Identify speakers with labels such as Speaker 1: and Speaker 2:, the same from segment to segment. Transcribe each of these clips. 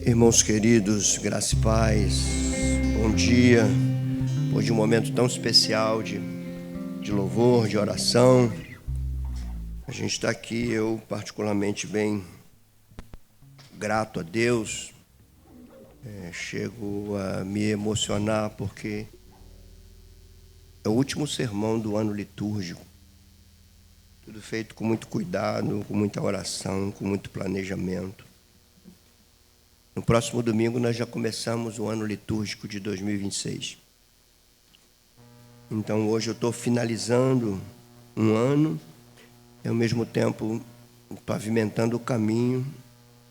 Speaker 1: Irmãos queridos, graça e paz, bom dia. Depois de um momento tão especial de louvor, de oração, a gente está aqui, eu particularmente bem grato a Deus. Chego a me emocionar porque é o último sermão do ano litúrgico. Tudo feito com muito cuidado, com muita oração, com muito planejamento. No próximo domingo nós já começamos o ano litúrgico de 2026. Então hoje eu estou finalizando um ano e ao mesmo tempo pavimentando o caminho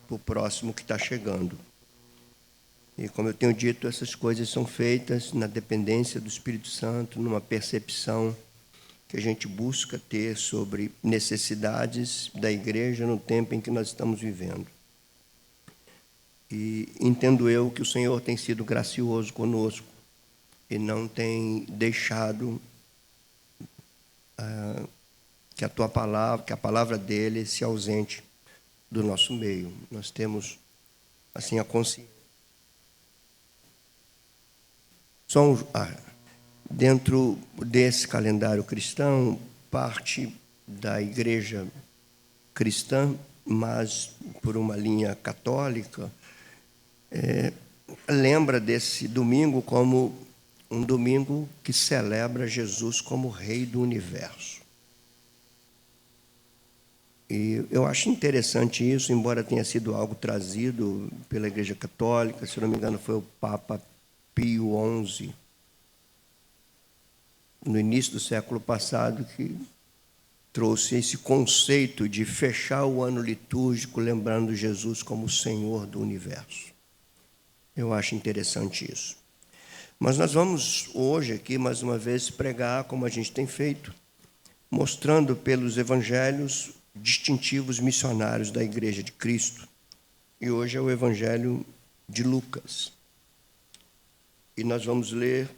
Speaker 1: para o próximo que está chegando. E como eu tenho dito, essas coisas são feitas na dependência do Espírito Santo, numa percepção que a gente busca ter sobre necessidades da igreja no tempo em que nós estamos vivendo. E entendo eu que o Senhor tem sido gracioso conosco e não tem deixado que a palavra dele se ausente do nosso meio. Nós temos, assim, a consciência. Dentro desse calendário cristão, parte da igreja cristã, mas por uma linha católica, lembra desse domingo como um domingo que celebra Jesus como Rei do Universo. E eu acho interessante isso, embora tenha sido algo trazido pela Igreja Católica, se não me engano foi o Papa Pio XI, no início do século passado, que trouxe esse conceito de fechar o ano litúrgico lembrando Jesus como o Senhor do Universo. Eu acho interessante isso. Mas nós vamos hoje aqui, mais uma vez, pregar, como a gente tem feito, mostrando pelos evangelhos distintivos missionários da Igreja de Cristo. E hoje é o Evangelho de Lucas. E nós vamos ler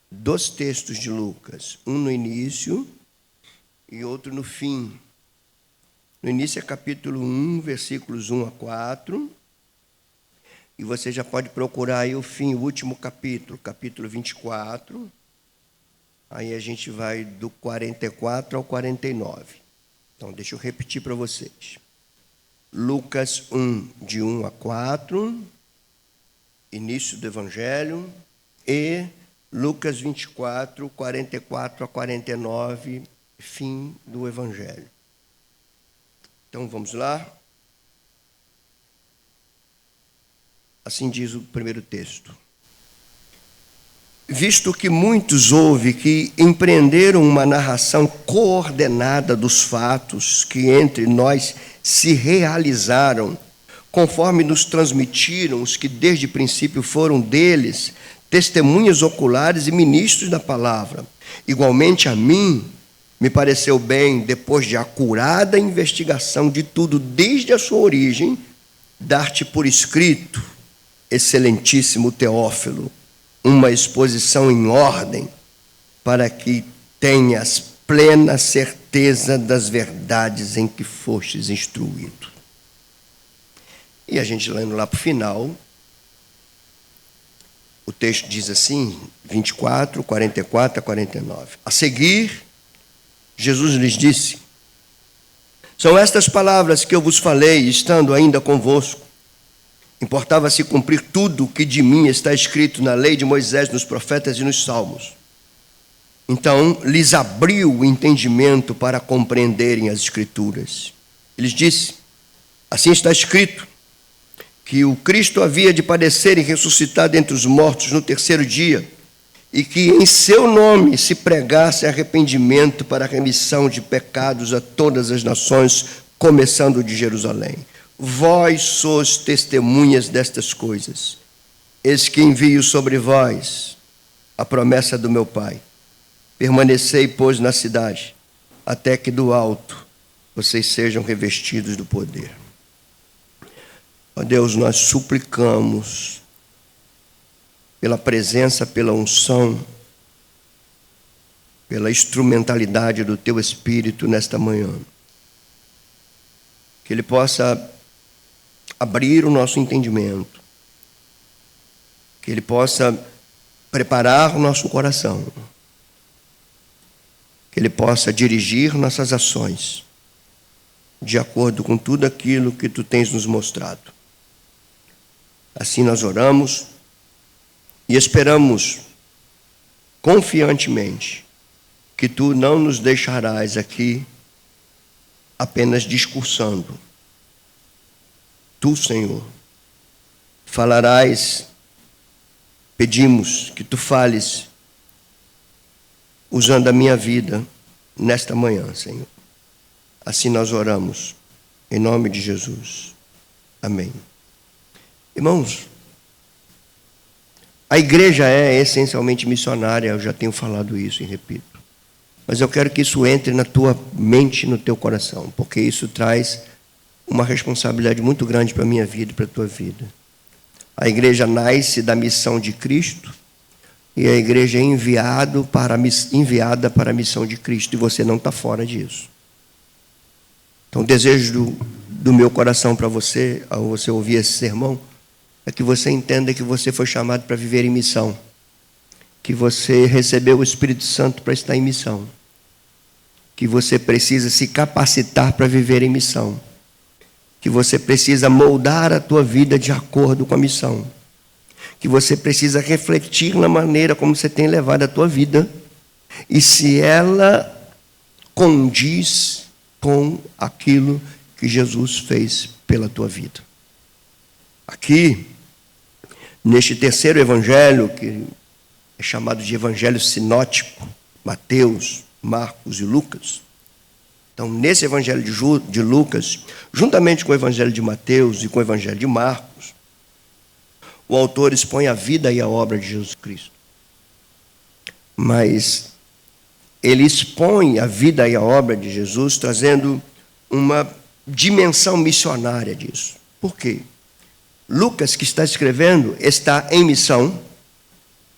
Speaker 1: 2 textos de Lucas, um no início e outro no fim. No início é capítulo 1, versículos 1 a 4. E você já pode procurar aí o fim, o último capítulo, capítulo 24. Aí a gente vai do 44 ao 49. Então, deixa eu repetir para vocês. Lucas 1, de 1 a 4, início do Evangelho, e Lucas 24, 44 a 49, fim do Evangelho. Então, vamos lá? Assim diz o primeiro texto. Visto que muitos houve que empreenderam uma narração coordenada dos fatos que entre nós se realizaram, conforme nos transmitiram os que desde o princípio foram deles, testemunhas oculares e ministros da palavra. Igualmente a mim, me pareceu bem, depois de acurada investigação de tudo desde a sua origem, dar-te por escrito, excelentíssimo Teófilo, uma exposição em ordem, para que tenhas plena certeza das verdades em que fostes instruído. E a gente lendo lá para o final, o texto diz assim, 24, 44 a 49. A seguir, Jesus lhes disse: são estas palavras que eu vos falei, estando ainda convosco. Importava-se cumprir tudo o que de mim está escrito na lei de Moisés, nos profetas e nos salmos. Então, lhes abriu o entendimento para compreenderem as Escrituras. Ele disse: assim está escrito, que o Cristo havia de padecer e ressuscitar dentre os mortos no 3º dia, e que em seu nome se pregasse arrependimento para a remissão de pecados a todas as nações, começando de Jerusalém. Vós sois testemunhas destas coisas. Eis que envio sobre vós a promessa do meu Pai. Permanecei, pois, na cidade, até que do alto vocês sejam revestidos do poder. Ó Deus, nós suplicamos pela presença, pela unção, pela instrumentalidade do Teu Espírito nesta manhã. Que Ele possa abrir o nosso entendimento, que Ele possa preparar o nosso coração, que Ele possa dirigir nossas ações de acordo com tudo aquilo que Tu tens nos mostrado. Assim nós oramos e esperamos confiantemente que Tu não nos deixarás aqui apenas discursando. Tu, Senhor, falarás, pedimos que Tu fales usando a minha vida nesta manhã, Senhor. Assim nós oramos, em nome de Jesus. Amém. Irmãos, a igreja é essencialmente missionária, eu já tenho falado isso e repito. Mas eu quero que isso entre na tua mente, no teu coração, porque isso traz uma responsabilidade muito grande para a minha vida e para a tua vida. A igreja nasce da missão de Cristo e a igreja é enviada para a missão de Cristo, e você não está fora disso. Então, o desejo do meu coração para você, ao você ouvir esse sermão, é que você entenda que você foi chamado para viver em missão, que você recebeu o Espírito Santo para estar em missão, que você precisa se capacitar para viver em missão, que você precisa moldar a tua vida de acordo com a missão, que você precisa refletir na maneira como você tem levado a tua vida e se ela condiz com aquilo que Jesus fez pela tua vida. Aqui, neste terceiro evangelho, que é chamado de evangelho sinótico, Mateus, Marcos e Lucas. Então, nesse evangelho de Lucas, juntamente com o evangelho de Mateus e com o evangelho de Marcos, o autor expõe a vida e a obra de Jesus Cristo. Mas ele expõe a vida e a obra de Jesus trazendo uma dimensão missionária disso. Por quê? Lucas, que está escrevendo, está em missão.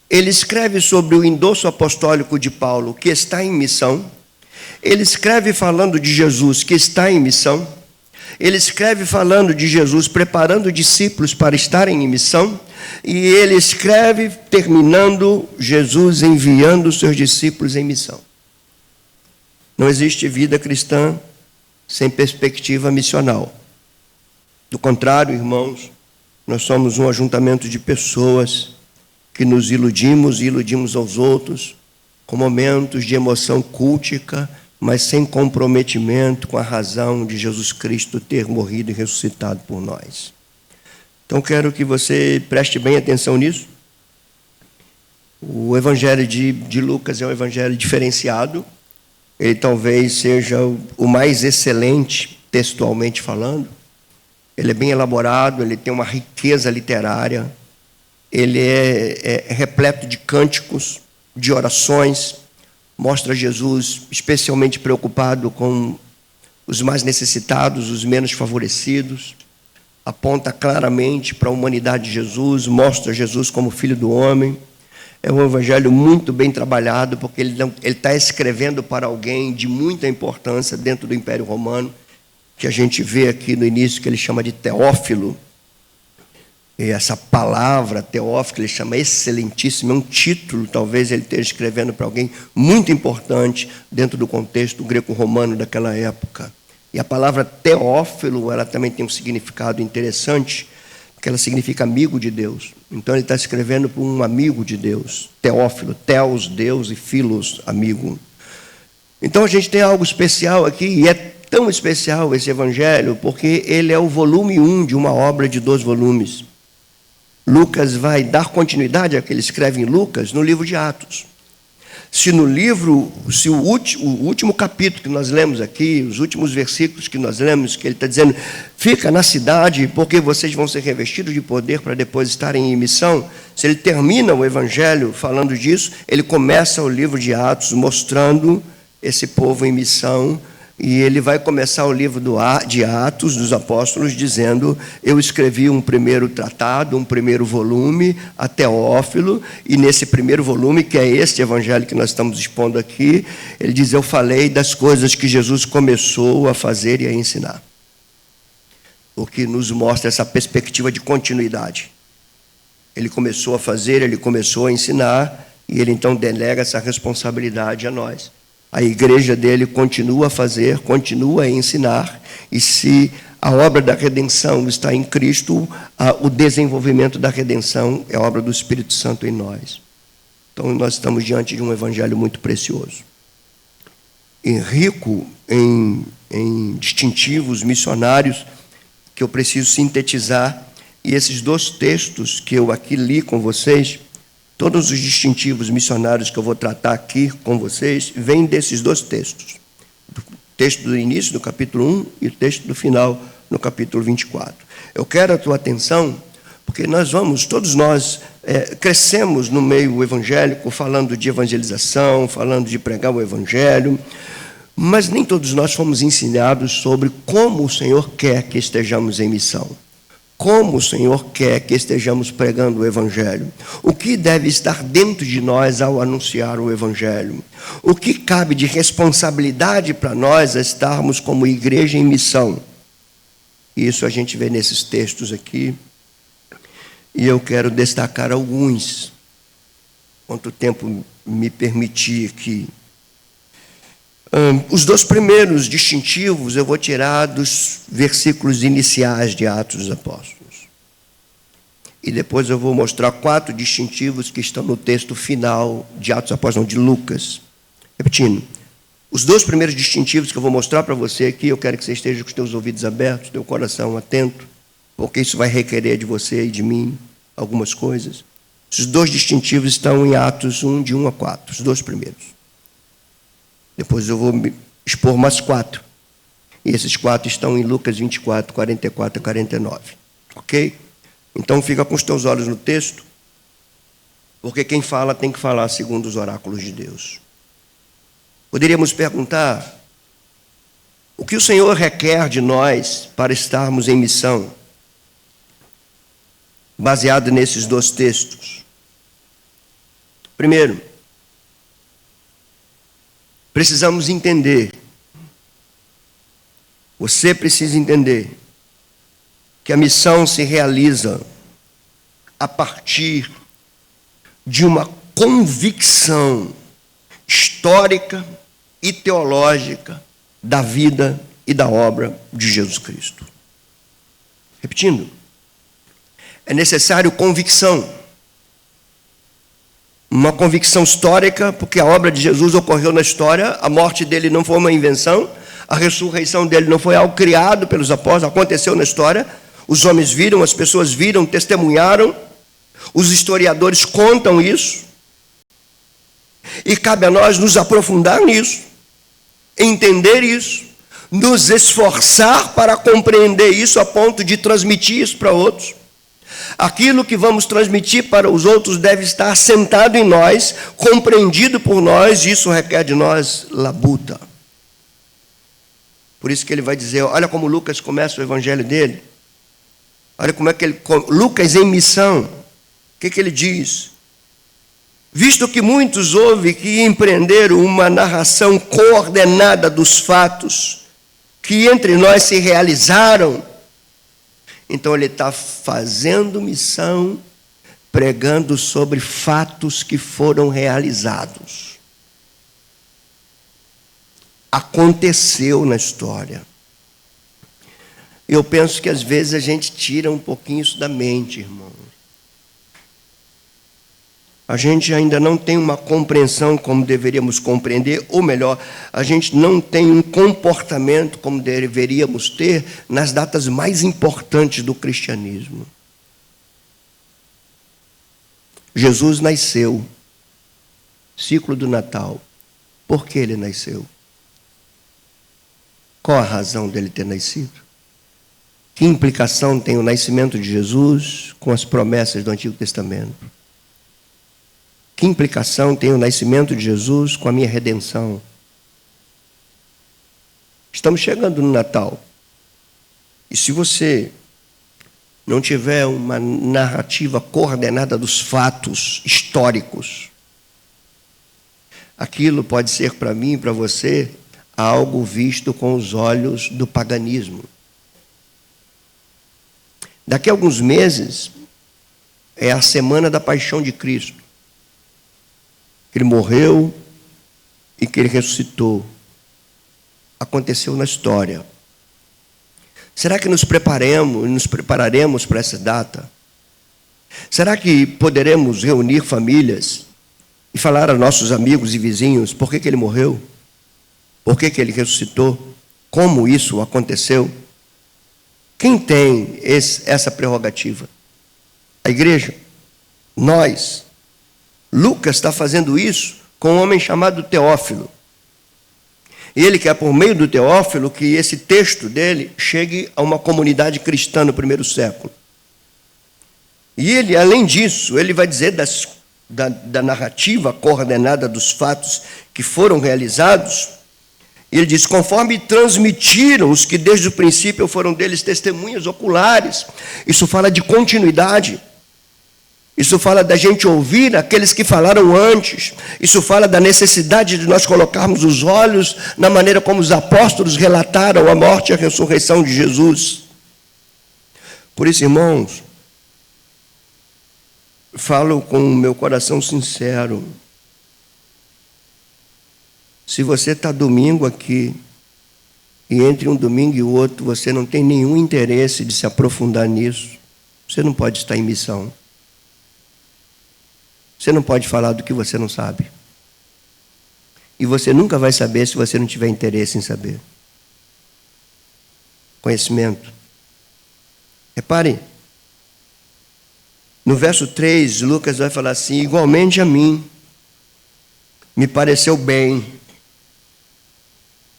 Speaker 1: Ele escreve sobre o endosso apostólico de Paulo, que está em missão. Ele escreve falando de Jesus, que está em missão. Ele escreve falando de Jesus, preparando discípulos para estarem em missão. E ele escreve terminando Jesus enviando os seus discípulos em missão. Não existe vida cristã sem perspectiva missional. Do contrário, irmãos, nós somos um ajuntamento de pessoas que nos iludimos e iludimos aos outros com momentos de emoção cultica, mas sem comprometimento com a razão de Jesus Cristo ter morrido e ressuscitado por nós. Então, quero que você preste bem atenção nisso. O evangelho de Lucas é um evangelho diferenciado. Ele talvez seja o mais excelente, textualmente falando. Ele é bem elaborado, ele tem uma riqueza literária, ele é repleto de cânticos, de orações, mostra Jesus especialmente preocupado com os mais necessitados, os menos favorecidos, aponta claramente para a humanidade de Jesus, mostra Jesus como Filho do Homem. É um evangelho muito bem trabalhado, porque ele está escrevendo para alguém de muita importância dentro do Império Romano, que a gente vê aqui no início, que ele chama de Teófilo. E essa palavra, Teófilo, ele chama excelentíssimo, é um título, talvez ele esteja escrevendo para alguém muito importante dentro do contexto greco-romano daquela época. E a palavra Teófilo, ela também tem um significado interessante, porque ela significa amigo de Deus. Então ele está escrevendo para um amigo de Deus, Teófilo, Theos, Deus, e Philos, amigo. Então a gente tem algo especial aqui, e é tão especial esse evangelho, porque ele é o volume 1 de uma obra de 2 volumes. Lucas vai dar continuidade ao que ele escreve em Lucas no livro de Atos. Se o último capítulo que nós lemos aqui, os últimos versículos que nós lemos, que ele está dizendo, fica na cidade, porque vocês vão ser revestidos de poder para depois estarem em missão. Se ele termina o evangelho falando disso, ele começa o livro de Atos mostrando esse povo em missão. E ele vai começar o livro de Atos dos Apóstolos dizendo, eu escrevi um primeiro tratado, um primeiro volume a Teófilo, e nesse primeiro volume, que é este evangelho que nós estamos expondo aqui, ele diz, eu falei das coisas que Jesus começou a fazer e a ensinar. O porque nos mostra essa perspectiva de continuidade. Ele começou a fazer, ele começou a ensinar, e ele então delega essa responsabilidade a nós. A igreja dele continua a fazer, continua a ensinar, e se a obra da redenção está em Cristo, o desenvolvimento da redenção é a obra do Espírito Santo em nós. Então, nós estamos diante de um evangelho muito precioso. E rico em distintivos missionários, que eu preciso sintetizar, e esses 2 textos que eu aqui li com vocês, todos os distintivos missionários que eu vou tratar aqui com vocês, vêm desses 2 textos. O texto do início, do capítulo 1, e o texto do final, no capítulo 24. Eu quero a tua atenção, porque todos nós crescemos no meio evangélico, falando de evangelização, falando de pregar o evangelho, mas nem todos nós fomos ensinados sobre como o Senhor quer que estejamos em missão. Como o Senhor quer que estejamos pregando o evangelho. O que deve estar dentro de nós ao anunciar o evangelho. O que cabe de responsabilidade para nós a estarmos como igreja em missão. Isso a gente vê nesses textos aqui. E eu quero destacar alguns. Quanto tempo me permitir aqui. Os 2 primeiros distintivos eu vou tirar dos versículos iniciais de Atos dos Apóstolos. E depois eu vou mostrar 4 distintivos que estão no texto final de Atos dos Apóstolos, de Lucas. Repetindo, os 2 primeiros distintivos que eu vou mostrar para você aqui, eu quero que você esteja com os teus ouvidos abertos, teu coração atento, porque isso vai requerer de você e de mim algumas coisas. Esses 2 distintivos estão em Atos 1, de 1 a 4, os 2 primeiros. Depois eu vou expor mais 4. E esses 4 estão em Lucas 24, 44 a 49. Ok? Então fica com os teus olhos no texto, porque quem fala tem que falar segundo os oráculos de Deus. Poderíamos perguntar, o que o Senhor requer de nós para estarmos em missão? Baseado nesses 2 textos. Primeiro, precisamos entender, você precisa entender, que a missão se realiza a partir de uma convicção histórica e teológica da vida e da obra de Jesus Cristo. Repetindo, é necessário convicção. Uma convicção histórica, porque a obra de Jesus ocorreu na história, a morte dele não foi uma invenção, a ressurreição dele não foi algo criado pelos apóstolos, aconteceu na história, os homens viram, as pessoas viram, testemunharam, os historiadores contam isso, e cabe a nós nos aprofundar nisso, entender isso, nos esforçar para compreender isso a ponto de transmitir isso para outros. Aquilo que vamos transmitir para os outros deve estar assentado em nós, compreendido por nós, e isso requer de nós labuta. Por isso que ele vai dizer, olha como Lucas começa o evangelho dele. Olha como é que Lucas em missão, o que ele diz? Visto que muitos houve que empreenderam uma narração coordenada dos fatos que entre nós se realizaram, então ele está fazendo missão, pregando sobre fatos que foram realizados. Aconteceu na história. Eu penso que às vezes a gente tira um pouquinho isso da mente, irmão. A gente ainda não tem uma compreensão como deveríamos compreender, ou melhor, a gente não tem um comportamento como deveríamos ter nas datas mais importantes do cristianismo. Jesus nasceu, ciclo do Natal. Por que ele nasceu? Qual a razão dele ter nascido? Que implicação tem o nascimento de Jesus com as promessas do Antigo Testamento? Que implicação tem o nascimento de Jesus com a minha redenção? Estamos chegando no Natal. E se você não tiver uma narrativa coordenada dos fatos históricos, aquilo pode ser para mim e para você algo visto com os olhos do paganismo. Daqui a alguns meses é a semana da paixão de Cristo. Que ele morreu e que ele ressuscitou. Aconteceu na história. Será que nos prepararemos para essa data? Será que poderemos reunir famílias e falar a nossos amigos e vizinhos por que ele morreu? Por que ele ressuscitou? Como isso aconteceu? Quem tem essa prerrogativa? A igreja? Nós. Lucas está fazendo isso com um homem chamado Teófilo. E ele quer, por meio do Teófilo, que esse texto dele chegue a uma comunidade cristã no primeiro século. E ele, além disso, ele vai dizer da narrativa coordenada dos fatos que foram realizados. Ele diz, conforme transmitiram os que desde o princípio foram deles testemunhas oculares. Isso fala de continuidade. Isso fala da gente ouvir aqueles que falaram antes. Isso fala da necessidade de nós colocarmos os olhos na maneira como os apóstolos relataram a morte e a ressurreição de Jesus. Por isso, irmãos, falo com o meu coração sincero. Se você está domingo aqui, e entre um domingo e o outro você não tem nenhum interesse de se aprofundar nisso, você não pode estar em missão. Você não pode falar do que você não sabe. E você nunca vai saber se você não tiver interesse em saber. Conhecimento. Repare, no verso 3, Lucas vai falar assim, igualmente a mim, me pareceu bem,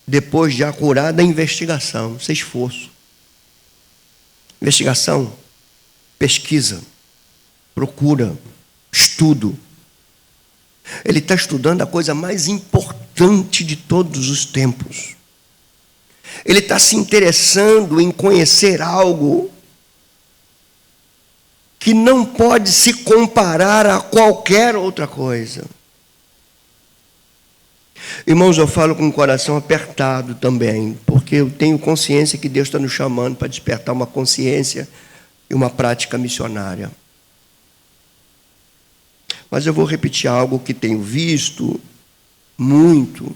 Speaker 1: depois de acurada investigação, sem esforço. Investigação, pesquisa, procura, estudo. Ele está estudando a coisa mais importante de todos os tempos. Ele está se interessando em conhecer algo que não pode se comparar a qualquer outra coisa. Irmãos, eu falo com o coração apertado também, porque eu tenho consciência que Deus está nos chamando para despertar uma consciência e uma prática missionária. Mas eu vou repetir algo que tenho visto muito,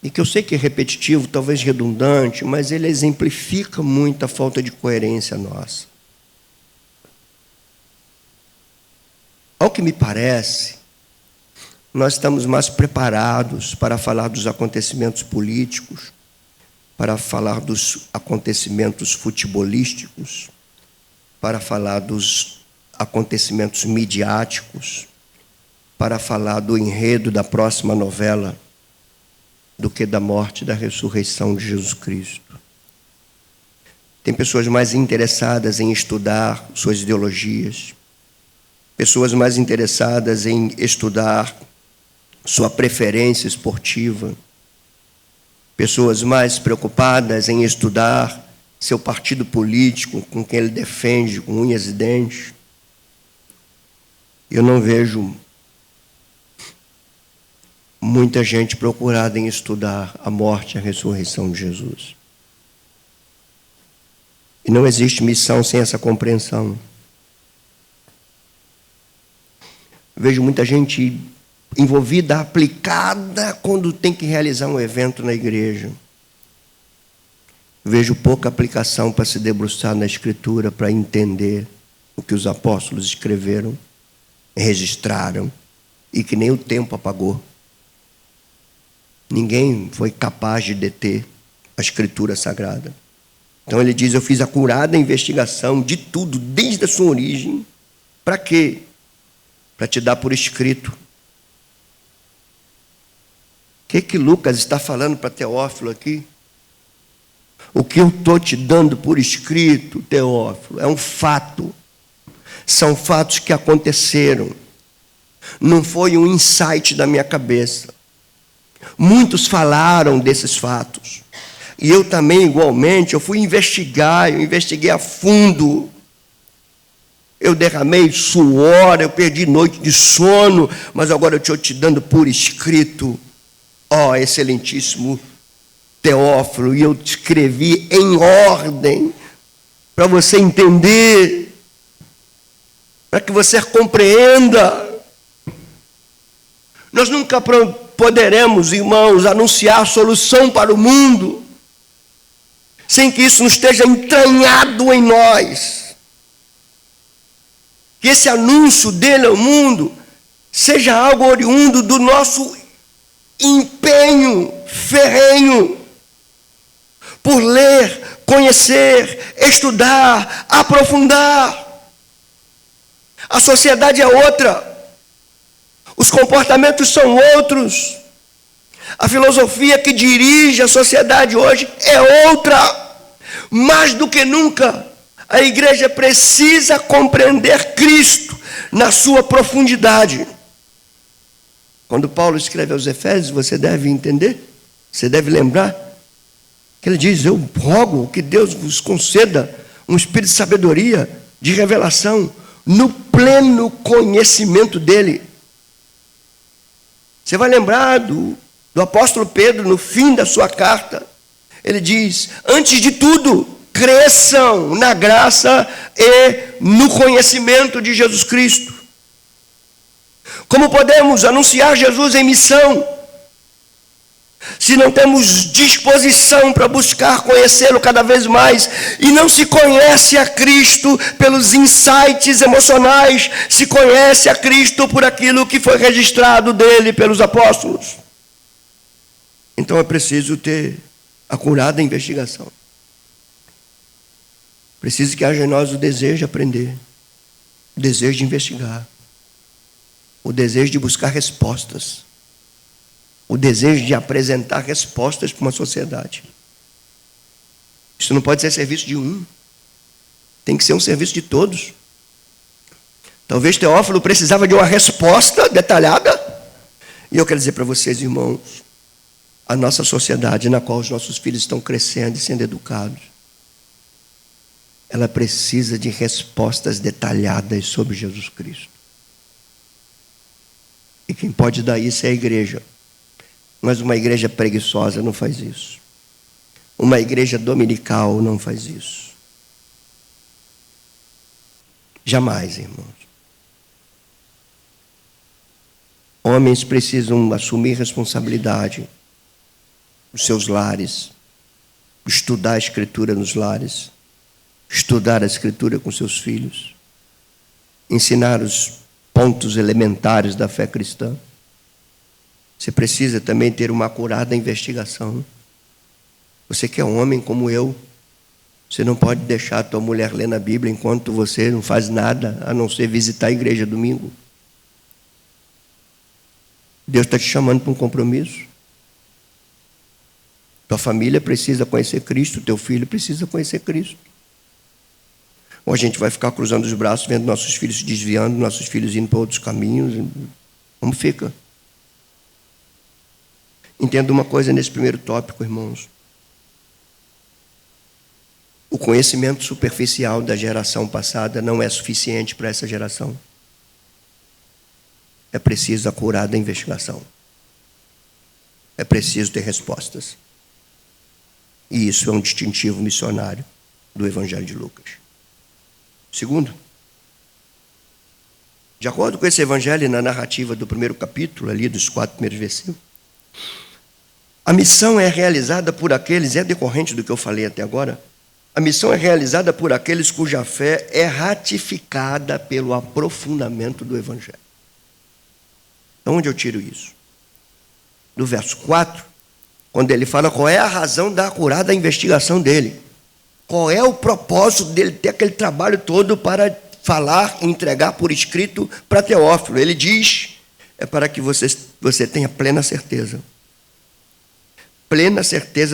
Speaker 1: e que eu sei que é repetitivo, talvez redundante, mas ele exemplifica muito a falta de coerência nossa. Ao que me parece, nós estamos mais preparados para falar dos acontecimentos políticos, para falar dos acontecimentos futebolísticos, para falar dos acontecimentos midiáticos, para falar do enredo da próxima novela, do que da morte e da ressurreição de Jesus Cristo. Tem pessoas mais interessadas em estudar suas ideologias, pessoas mais interessadas em estudar sua preferência esportiva, pessoas mais preocupadas em estudar seu partido político, com quem ele defende, com unhas e dentes. Eu não vejo muita gente procurada em estudar a morte e a ressurreição de Jesus. E não existe missão sem essa compreensão. Vejo muita gente envolvida, aplicada, quando tem que realizar um evento na igreja. Vejo pouca aplicação para se debruçar na Escritura, para entender o que os apóstolos escreveram, registraram, e que nem o tempo apagou. Ninguém foi capaz de deter a Escritura Sagrada. Então ele diz, eu fiz acurada investigação de tudo, desde a sua origem. Para quê? Para te dar por escrito. O que Lucas está falando para Teófilo aqui? O que eu estou te dando por escrito, Teófilo, é um fato. São fatos que aconteceram. Não foi um insight da minha cabeça. Muitos falaram desses fatos. E eu também, igualmente, eu investiguei a fundo. Eu derramei suor, eu perdi noite de sono, mas agora eu estou te dando por escrito, ó excelentíssimo Teófilo, e eu te escrevi em ordem para você entender, para que você compreenda. Nós nunca poderemos, irmãos, anunciar a solução para o mundo sem que isso não esteja entranhado em nós. Que esse anúncio dele ao mundo seja algo oriundo do nosso empenho ferrenho por ler, conhecer, estudar, aprofundar. A sociedade é outra. Os comportamentos são outros. A filosofia que dirige a sociedade hoje é outra. Mais do que nunca, a igreja precisa compreender Cristo na sua profundidade. Quando Paulo escreve aos Efésios, você deve entender, você deve lembrar, que ele diz: eu rogo que Deus vos conceda um espírito de sabedoria, de revelação, no pleno conhecimento dele. Você vai lembrar do apóstolo Pedro, no fim da sua carta, ele diz: antes de tudo, cresçam na graça e no conhecimento de Jesus Cristo. Como podemos anunciar Jesus em missão, se não temos disposição para buscar conhecê-lo cada vez mais, e não se conhece a Cristo pelos insights emocionais, se conhece a Cristo por aquilo que foi registrado dele pelos apóstolos? Então é preciso ter acurada investigação. Preciso que haja em nós o desejo de aprender, o desejo de investigar, o desejo de buscar respostas, o desejo de apresentar respostas para uma sociedade. Isso não pode ser serviço de um, tem que ser um serviço de todos. Talvez Teófilo precisava de uma resposta detalhada, e eu quero dizer para vocês, irmãos, a nossa sociedade na qual os nossos filhos estão crescendo e sendo educados, ela precisa de respostas detalhadas sobre Jesus Cristo. E quem pode dar isso é a igreja. Mas uma igreja preguiçosa não faz isso. Uma igreja dominical não faz isso. Jamais, irmãos. Homens precisam assumir responsabilidade nos seus lares, estudar a Escritura nos lares, estudar a Escritura com seus filhos, ensinar os pontos elementares da fé cristã. Você precisa também ter uma acurada investigação. Você que é um homem como eu, você não pode deixar a tua mulher ler na Bíblia enquanto você não faz nada, a não ser visitar a igreja domingo. Deus está te chamando para um compromisso. Tua família precisa conhecer Cristo, teu filho precisa conhecer Cristo. Ou a gente vai ficar cruzando os braços, vendo nossos filhos se desviando, nossos filhos indo para outros caminhos. Como fica? Entenda uma coisa nesse primeiro tópico, irmãos. O conhecimento superficial da geração passada não é suficiente para essa geração. É preciso acurada investigação. É preciso ter respostas. E isso é um distintivo missionário do Evangelho de Lucas. Segundo, de acordo com esse evangelho, na narrativa do primeiro capítulo, ali dos 4 primeiros versículos, a missão é realizada por aqueles, é decorrente do que eu falei até agora, a missão é realizada por aqueles cuja fé é ratificada pelo aprofundamento do evangelho. Então, onde eu tiro isso? Do verso 4, quando ele fala qual é a razão da acurada investigação dele. Qual é o propósito dele ter aquele trabalho todo para falar e entregar por escrito para Teófilo? Ele diz, é para que você tenha plena certeza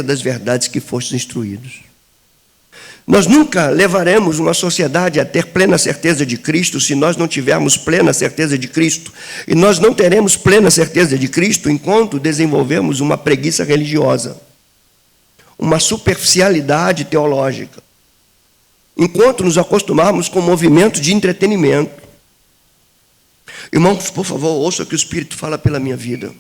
Speaker 1: das verdades que fostes instruídos. Nós nunca levaremos uma sociedade a ter plena certeza de Cristo se nós não tivermos plena certeza de Cristo. E nós não teremos plena certeza de Cristo enquanto desenvolvemos uma preguiça religiosa, uma superficialidade teológica, enquanto nos acostumarmos com movimentos de entretenimento. Irmãos, por favor, ouça o que o Espírito fala pela minha vida.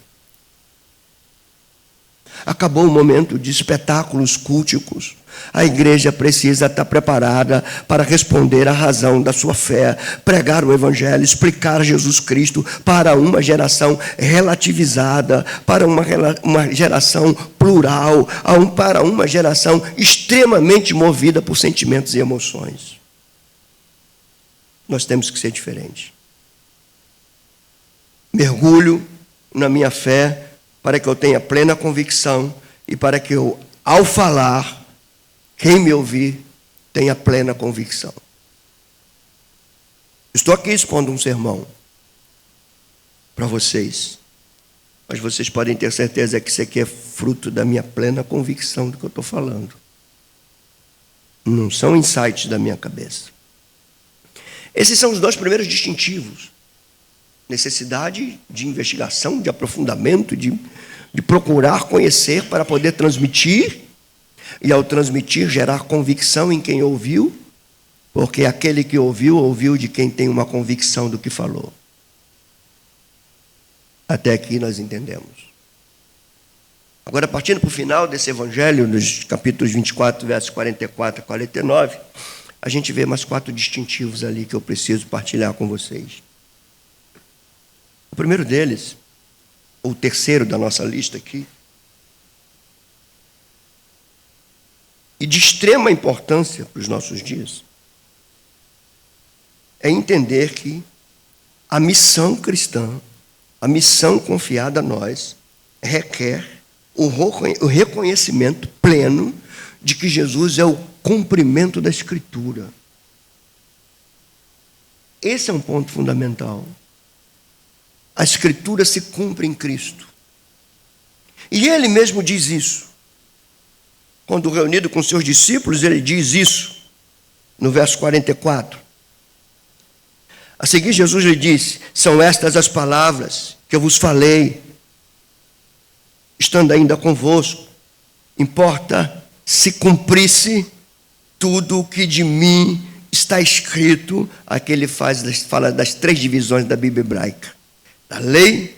Speaker 1: Acabou o momento de espetáculos culticos. A igreja precisa estar preparada para responder à razão da sua fé, pregar o Evangelho, explicar Jesus Cristo para uma geração relativizada, para uma geração plural, para uma geração extremamente movida por sentimentos e emoções. Nós temos que ser diferentes. Mergulho na minha fé para que eu tenha plena convicção e para que eu, ao falar, quem me ouvir tenha plena convicção. Estou aqui expondo um sermão para vocês, mas vocês podem ter certeza que isso aqui é fruto da minha plena convicção do que eu estou falando. Não são insights da minha cabeça. Esses são os dois primeiros distintivos. Necessidade de investigação, de aprofundamento, de procurar conhecer para poder transmitir, e ao transmitir gerar convicção em quem ouviu, porque aquele que ouviu, ouviu de quem tem uma convicção do que falou. Até aqui nós entendemos. Agora, partindo para o final desse evangelho, nos capítulos 24, versos 44 a 49, a gente vê mais 4 distintivos ali que eu preciso partilhar com vocês. O primeiro deles, ou o terceiro da nossa lista aqui, e de extrema importância para os nossos dias, é entender que a missão cristã, a missão confiada a nós, requer o reconhecimento pleno de que Jesus é o cumprimento da Escritura. Esse é um ponto fundamental. A Escritura se cumpre em Cristo. E ele mesmo diz isso. Quando reunido com seus discípulos, ele diz isso, no verso 44. A seguir, Jesus lhe disse: são estas as palavras que eu vos falei, estando ainda convosco. Importa se cumprisse tudo o que de mim está escrito. Aqui ele fala das 3 divisões da Bíblia hebraica: da lei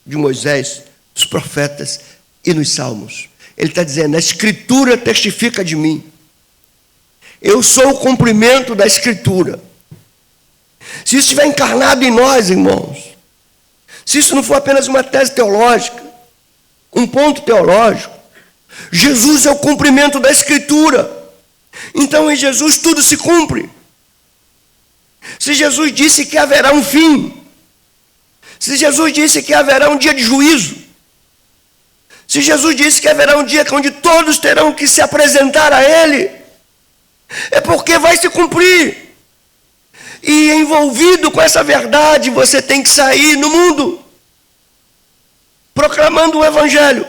Speaker 1: de Moisés, dos profetas e nos salmos. Ele está dizendo: a Escritura testifica de mim. Eu sou o cumprimento da Escritura. Se isso estiver encarnado em nós, irmãos, se isso não for apenas uma tese teológica, um ponto teológico, Jesus é o cumprimento da Escritura. Então em Jesus tudo se cumpre. Se Jesus disse que haverá um fim, se Jesus disse que haverá um dia de juízo, se Jesus disse que haverá um dia onde todos terão que se apresentar a Ele, é porque vai se cumprir. E envolvido com essa verdade, você tem que sair no mundo, proclamando o Evangelho,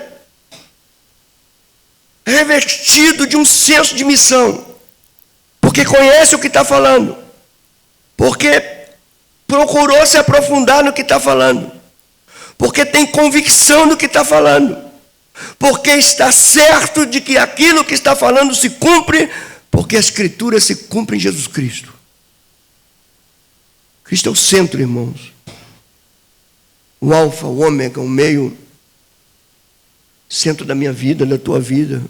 Speaker 1: revestido de um senso de missão, porque conhece o que está falando, porque procurou se aprofundar no que está falando, porque tem convicção do que está falando, porque está certo de que aquilo que está falando se cumpre, porque a Escritura se cumpre em Jesus Cristo. Cristo é o centro, irmãos. O alfa, o ômega, o meio, centro da minha vida, da tua vida.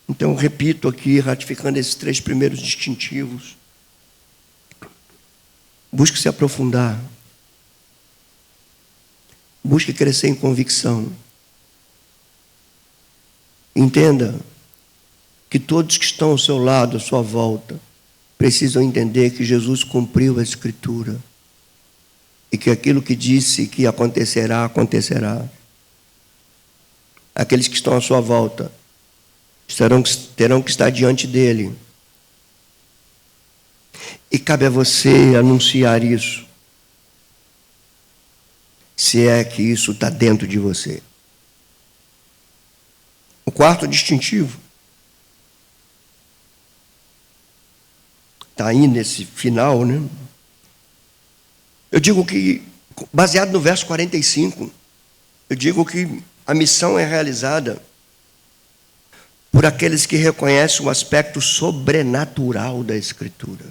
Speaker 1: Então, repito aqui, ratificando esses 3 primeiros distintivos. Busque se aprofundar. Busque crescer em convicção. Entenda que todos que estão ao seu lado, à sua volta, precisam entender que Jesus cumpriu a Escritura e que aquilo que disse que acontecerá, acontecerá. Aqueles que estão à sua volta terão que estar diante dele. E cabe a você anunciar isso, se é que isso está dentro de você. O quarto distintivo está aí nesse final, né? Eu digo que, baseado no verso 45, eu digo que a missão é realizada por aqueles que reconhecem o aspecto sobrenatural da Escritura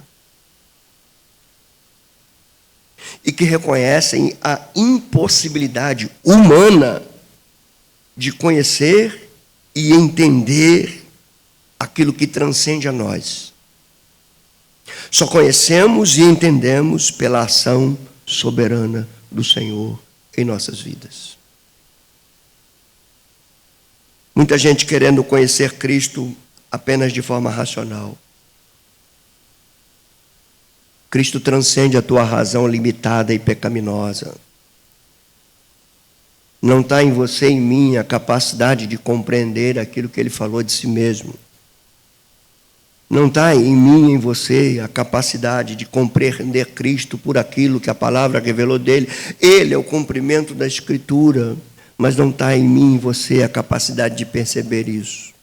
Speaker 1: e que reconhecem a impossibilidade humana de conhecer e entender aquilo que transcende a nós. Só conhecemos e entendemos pela ação soberana do Senhor em nossas vidas. Muita gente querendo conhecer Cristo apenas de forma racional. Cristo transcende a tua razão limitada e pecaminosa. Não está em você e em mim a capacidade de compreender aquilo que Ele falou de si mesmo. Não está em mim e em você a capacidade de compreender Cristo por aquilo que a palavra revelou dele. Ele é o cumprimento da Escritura, mas não está em mim e em você a capacidade de perceber isso.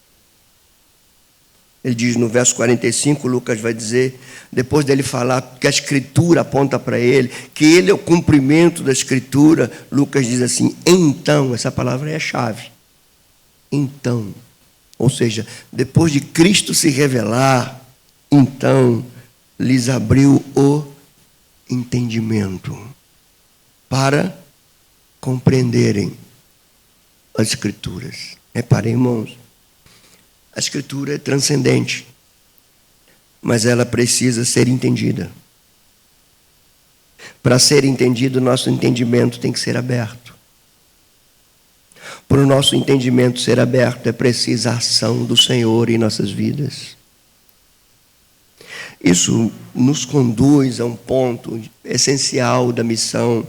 Speaker 1: Ele diz no verso 45, Lucas vai dizer, depois dele falar que a Escritura aponta para ele, que ele é o cumprimento da Escritura, Lucas diz assim, então, essa palavra é a chave. Então, ou seja, depois de Cristo se revelar, então lhes abriu o entendimento para compreenderem as Escrituras. Reparem, irmãos, a Escritura é transcendente, mas ela precisa ser entendida. Para ser entendido, nosso entendimento tem que ser aberto. Para o nosso entendimento ser aberto, é preciso a ação do Senhor em nossas vidas. Isso nos conduz a um ponto essencial da missão,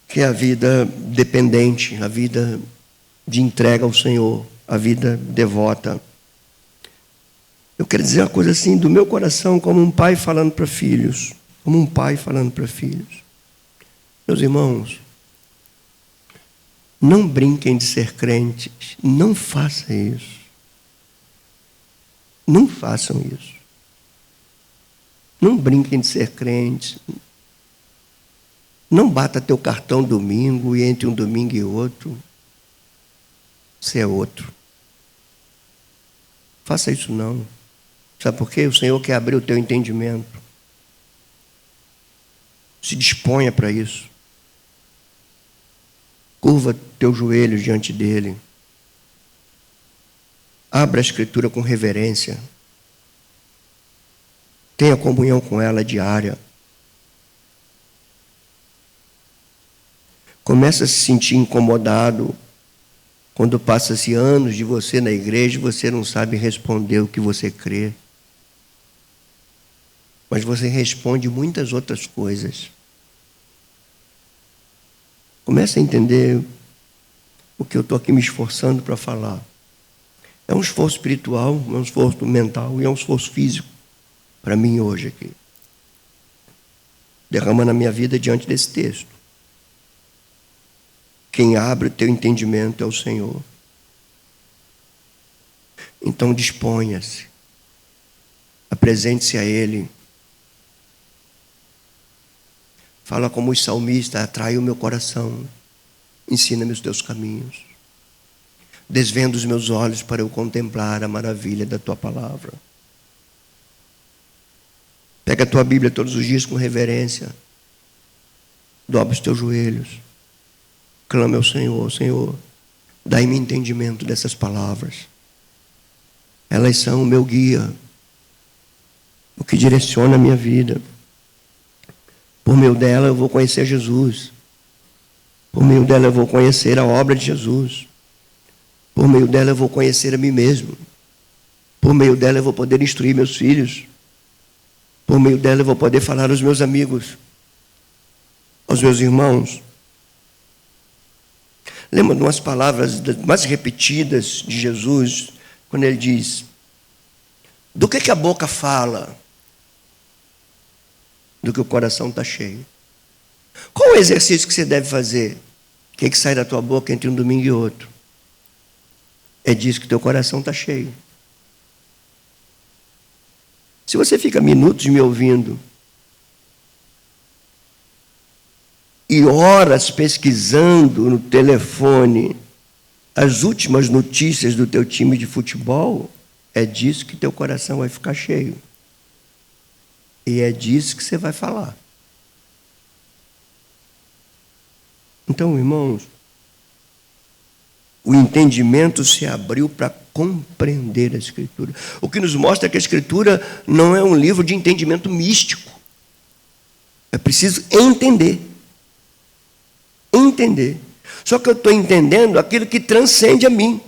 Speaker 1: que é a vida dependente, a vida de entrega ao Senhor, a vida devota. Eu quero dizer uma coisa assim, do meu coração, como um pai falando para filhos. Como um pai falando para filhos. Meus irmãos, não brinquem de ser crentes. Não façam isso. Não façam isso. Não brinquem de ser crentes. Não bata teu cartão domingo e entre um domingo e outro. Você é outro. Faça isso não. Sabe por quê? O Senhor quer abrir o teu entendimento. Se disponha para isso. Curva teus joelhos diante dele. Abra a Escritura com reverência. Tenha comunhão com ela diária. Comece a se sentir incomodado quando passa-se anos de você na igreja e você não sabe responder o que você crê. Mas você responde muitas outras coisas. Comece a entender o que eu estou aqui me esforçando para falar. É um esforço espiritual, é um esforço mental e é um esforço físico para mim hoje aqui. Derramando a minha vida diante desse texto. Quem abre o teu entendimento é o Senhor. Então disponha-se. Apresente-se a Ele. Fala como os salmistas, atrai o meu coração. Ensina-me os teus caminhos. Desvenda os meus olhos para eu contemplar a maravilha da tua palavra. Pega a tua Bíblia todos os dias com reverência. Dobra os teus joelhos. Clama ao Senhor, Senhor, dai-me entendimento dessas palavras. Elas são o meu guia, o que direciona a minha vida. Por meio dela eu vou conhecer Jesus. Por meio dela eu vou conhecer a obra de Jesus. Por meio dela eu vou conhecer a mim mesmo. Por meio dela eu vou poder instruir meus filhos. Por meio dela eu vou poder falar aos meus amigos, aos meus irmãos. Lembra de umas palavras mais repetidas de Jesus, quando ele diz, do que a boca fala? Do que o coração está cheio. Qual o exercício que você deve fazer? O que sai da tua boca entre um domingo e outro? É disso que teu coração está cheio. Se você fica minutos me ouvindo e horas pesquisando no telefone as últimas notícias do teu time de futebol, é disso que teu coração vai ficar cheio. E é disso que você vai falar. Então, irmãos, o entendimento se abriu para compreender a Escritura. O que nos mostra que a Escritura não é um livro de entendimento místico. É preciso entender. Entender. Só que eu estou entendendo aquilo que transcende a mim.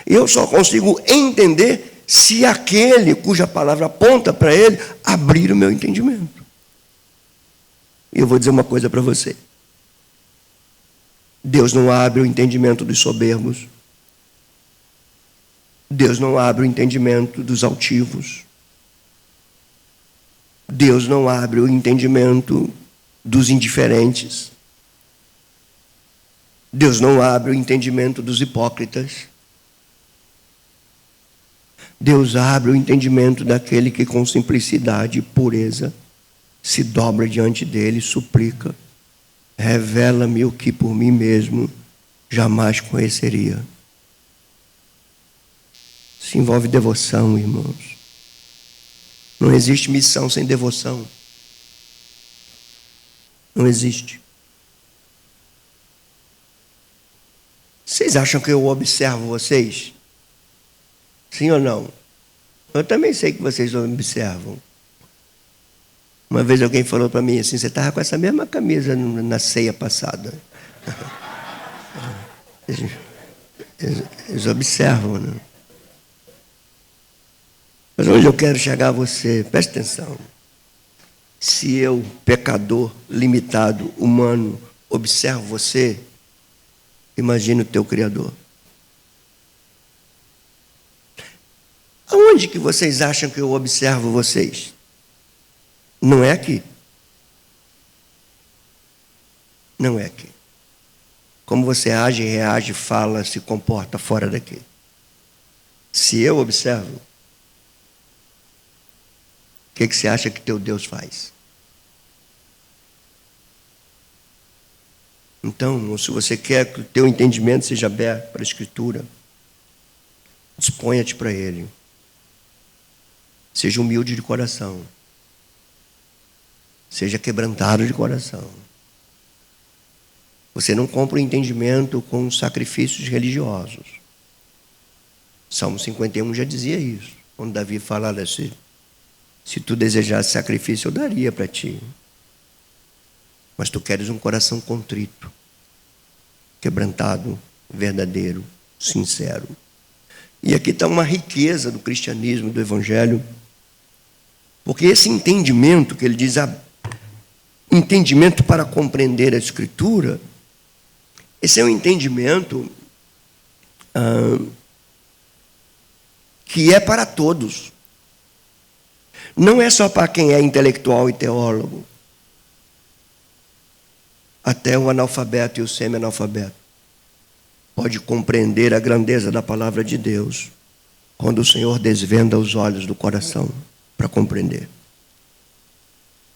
Speaker 1: Eu só consigo entender se aquele cuja palavra aponta para ele abrir o meu entendimento. E eu vou dizer uma coisa para você. Deus não abre o entendimento dos soberbos. Deus não abre o entendimento dos altivos. Deus não abre o entendimento dos indiferentes. Deus não abre o entendimento dos hipócritas. Deus abre o entendimento daquele que com simplicidade e pureza se dobra diante dele e suplica: revela-me o que por mim mesmo jamais conheceria. Isso envolve devoção, irmãos. Não existe missão sem devoção. Não existe. Vocês acham que eu observo vocês? Sim ou não? Eu também sei que vocês observam. Uma vez alguém falou para mim assim: você estava com essa mesma camisa na ceia passada. Eles observam, né? Mas onde eu quero chegar a você? Preste atenção. Se eu, pecador, limitado, humano, observo você, imagine o teu Criador. Aonde que vocês acham que eu observo vocês? Não é aqui. Não é aqui. Como você age, reage, fala, se comporta fora daqui. Se eu observo, o que você acha que teu Deus faz? Então, se você quer que o teu entendimento seja aberto para a Escritura, disponha-te para Ele. Seja humilde de coração. Seja quebrantado de coração. Você não compra o entendimento com sacrifícios religiosos. Salmo 51 já dizia isso. Quando Davi falava assim: se tu desejasse sacrifício, eu daria para ti. Mas tu queres um coração contrito, quebrantado, verdadeiro, sincero. E aqui está uma riqueza do cristianismo, do evangelho. Porque esse entendimento, que ele diz, entendimento para compreender a Escritura, esse é um entendimento que é para todos. Não é só para quem é intelectual e teólogo. Até o analfabeto e o semi-analfabeto pode compreender a grandeza da palavra de Deus quando o Senhor desvenda os olhos do coração para compreender.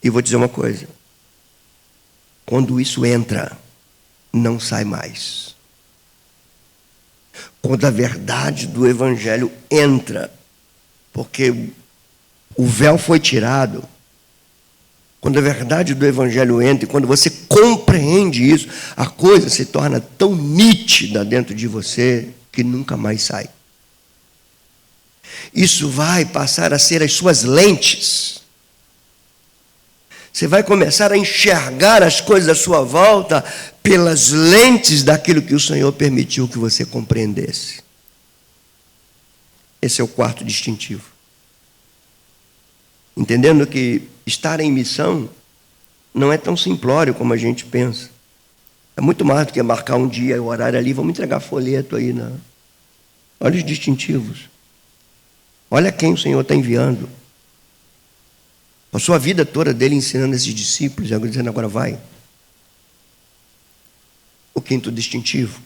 Speaker 1: E vou dizer uma coisa: quando isso entra, não sai mais. Quando a verdade do Evangelho entra, porque o véu foi tirado, quando a verdade do Evangelho entra, e quando você compreende isso, a coisa se torna tão nítida dentro de você que nunca mais sai. Isso vai passar a ser as suas lentes. Você vai começar a enxergar as coisas à sua volta pelas lentes daquilo que o Senhor permitiu que você compreendesse. Esse é o quarto distintivo. Entendendo que estar em missão não é tão simplório como a gente pensa. É muito mais do que marcar um dia e o horário ali, vamos entregar folheto aí. Olha os distintivos. Olha quem o Senhor está enviando. Passou a vida toda dele ensinando esses discípulos, e agora dizendo: agora vai. O quinto distintivo.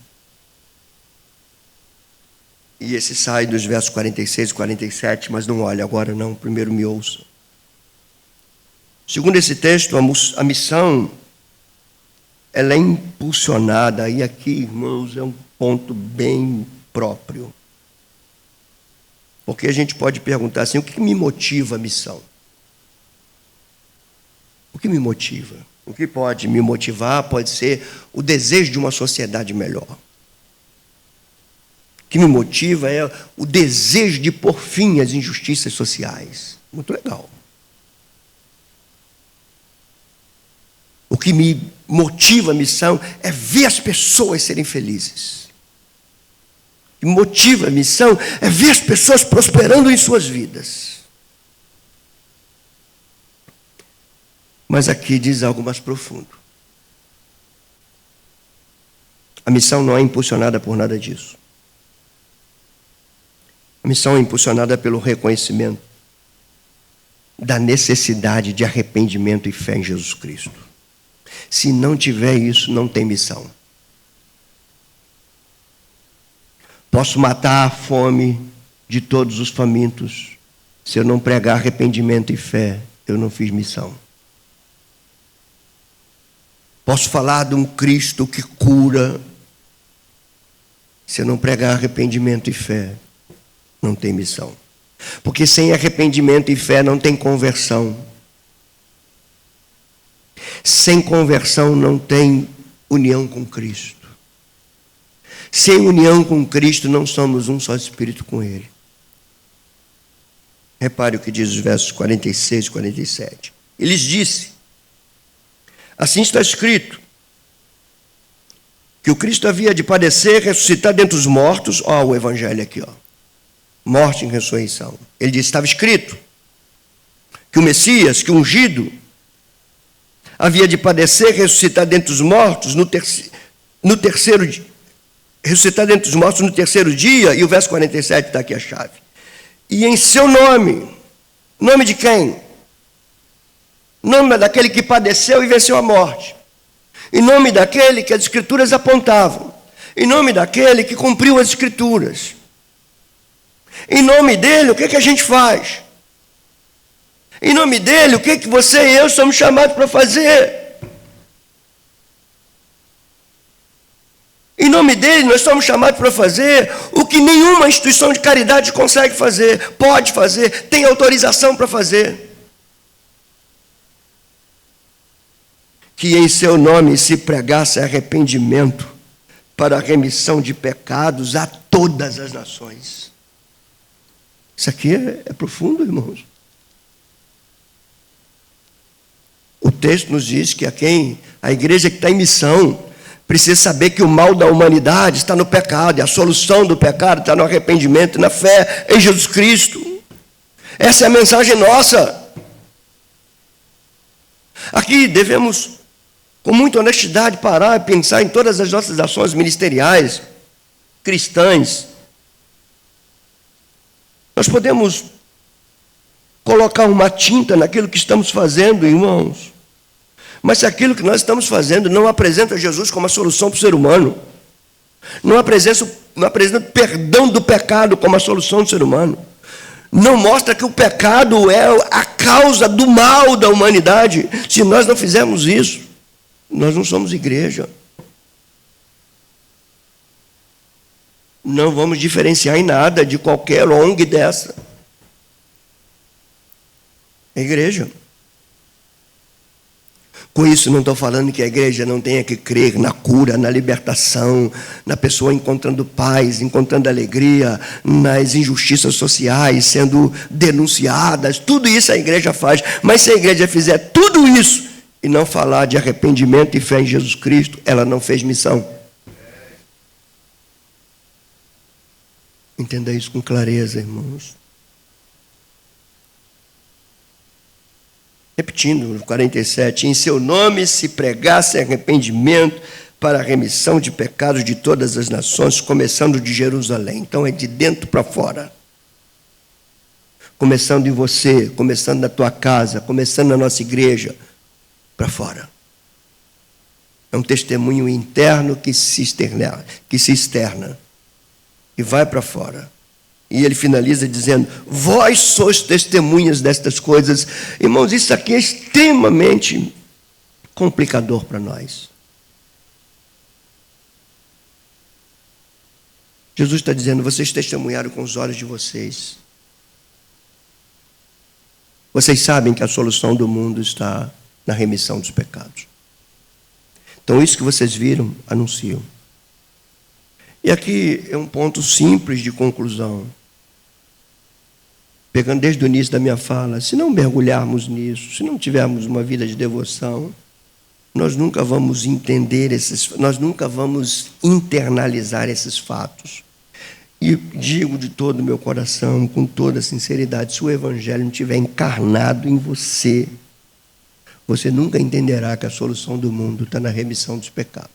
Speaker 1: E esse sai dos versos 46 e 47, mas não olhe agora não, primeiro me ouça. Segundo esse texto, a missão, ela é impulsionada, e aqui, irmãos, é um ponto bem próprio. Porque a gente pode perguntar assim: o que me motiva a missão? O que me motiva? O que pode me motivar pode ser o desejo de uma sociedade melhor. que me motiva é o desejo de pôr fim às injustiças sociais. Muito legal. O que me motiva a missão é ver as pessoas serem felizes. O que me motiva a missão é ver as pessoas prosperando em suas vidas. Mas aqui diz algo mais profundo. A missão não é impulsionada por nada disso. A missão é impulsionada pelo reconhecimento da necessidade de arrependimento e fé em Jesus Cristo. Se não tiver isso, não tem missão. Posso matar a fome de todos os famintos. Se eu não pregar arrependimento e fé, eu não fiz missão. Posso falar de um Cristo que cura. Se eu não pregar arrependimento e fé, não tem missão. Porque sem arrependimento e fé não tem conversão. Sem conversão não tem união com Cristo. Sem união com Cristo não somos um só espírito com Ele. Repare o que diz os versos 46 e 47. Ele disse, assim está escrito, que o Cristo havia de padecer, ressuscitar dentre os mortos. Ó, o evangelho aqui, ó. Morte e ressurreição. Ele disse, estava escrito que o Messias, que o ungido, havia de padecer, ressuscitar dentre os mortos no terceiro dia. Ressuscitar dentre os mortos no terceiro dia, e o verso 47 está aqui a chave. E em seu nome, nome de quem? Nome daquele que padeceu e venceu a morte. Em nome daquele que as Escrituras apontavam. Em nome daquele que cumpriu as Escrituras. Em nome dele, o que a gente faz? Em nome dele, o que você e eu somos chamados para fazer? Em nome dele, nós somos chamados para fazer o que nenhuma instituição de caridade consegue fazer, pode fazer, tem autorização para fazer. Que em seu nome se pregasse arrependimento para a remissão de pecados a todas as nações. Isso aqui é profundo, irmãos. O texto nos diz que a igreja que está em missão precisa saber que o mal da humanidade está no pecado, e a solução do pecado está no arrependimento e na fé em Jesus Cristo. Essa é a mensagem nossa. Aqui devemos, com muita honestidade, parar e pensar em todas as nossas ações ministeriais, cristãs. Nós podemos colocar uma tinta naquilo que estamos fazendo, irmãos. Mas se aquilo que nós estamos fazendo não apresenta Jesus como a solução para o ser humano, não apresenta o perdão do pecado como a solução do ser humano, não mostra que o pecado é a causa do mal da humanidade, se nós não fizermos isso, nós não somos igreja. Não vamos diferenciar em nada de qualquer ONG dessa. É igreja. Com isso, não estou falando que a igreja não tenha que crer na cura, na libertação, na pessoa encontrando paz, encontrando alegria, nas injustiças sociais sendo denunciadas. Tudo isso a igreja faz. Mas se a igreja fizer tudo isso e não falar de arrependimento e fé em Jesus Cristo, ela não fez missão. Entenda isso com clareza, irmãos. Repetindo, no 47, em seu nome se pregasse arrependimento para a remissão de pecados de todas as nações, começando de Jerusalém. Então é de dentro para fora. Começando em você, começando na tua casa, começando na nossa igreja, para fora. É um testemunho interno que se externa e vai para fora. E ele finaliza dizendo, vós sois testemunhas destas coisas. Irmãos, isso aqui é extremamente complicador para nós. Jesus está dizendo, vocês testemunharam com os olhos de vocês. Vocês sabem que a solução do mundo está na remissão dos pecados. Então, isso que vocês viram, anunciam. E aqui é um ponto simples de conclusão. Pegando desde o início da minha fala, se não mergulharmos nisso, se não tivermos uma vida de devoção, nós nunca vamos entender nós nunca vamos internalizar esses fatos. E digo de todo o meu coração, com toda sinceridade, se o Evangelho não estiver encarnado em você, você nunca entenderá que a solução do mundo está na remissão dos pecados.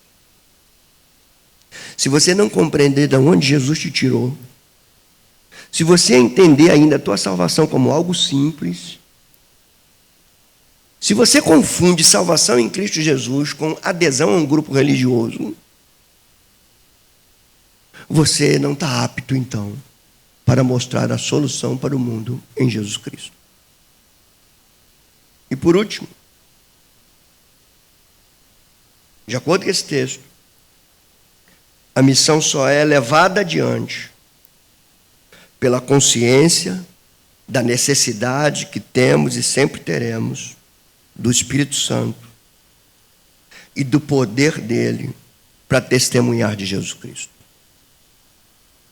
Speaker 1: Se você não compreender de onde Jesus te tirou, se você entender ainda a tua salvação como algo simples, se você confunde salvação em Cristo Jesus com adesão a um grupo religioso, você não está apto, então, para mostrar a solução para o mundo em Jesus Cristo. E por último, de acordo com esse texto, a missão só é levada adiante pela consciência da necessidade que temos e sempre teremos do Espírito Santo e do poder dele para testemunhar de Jesus Cristo.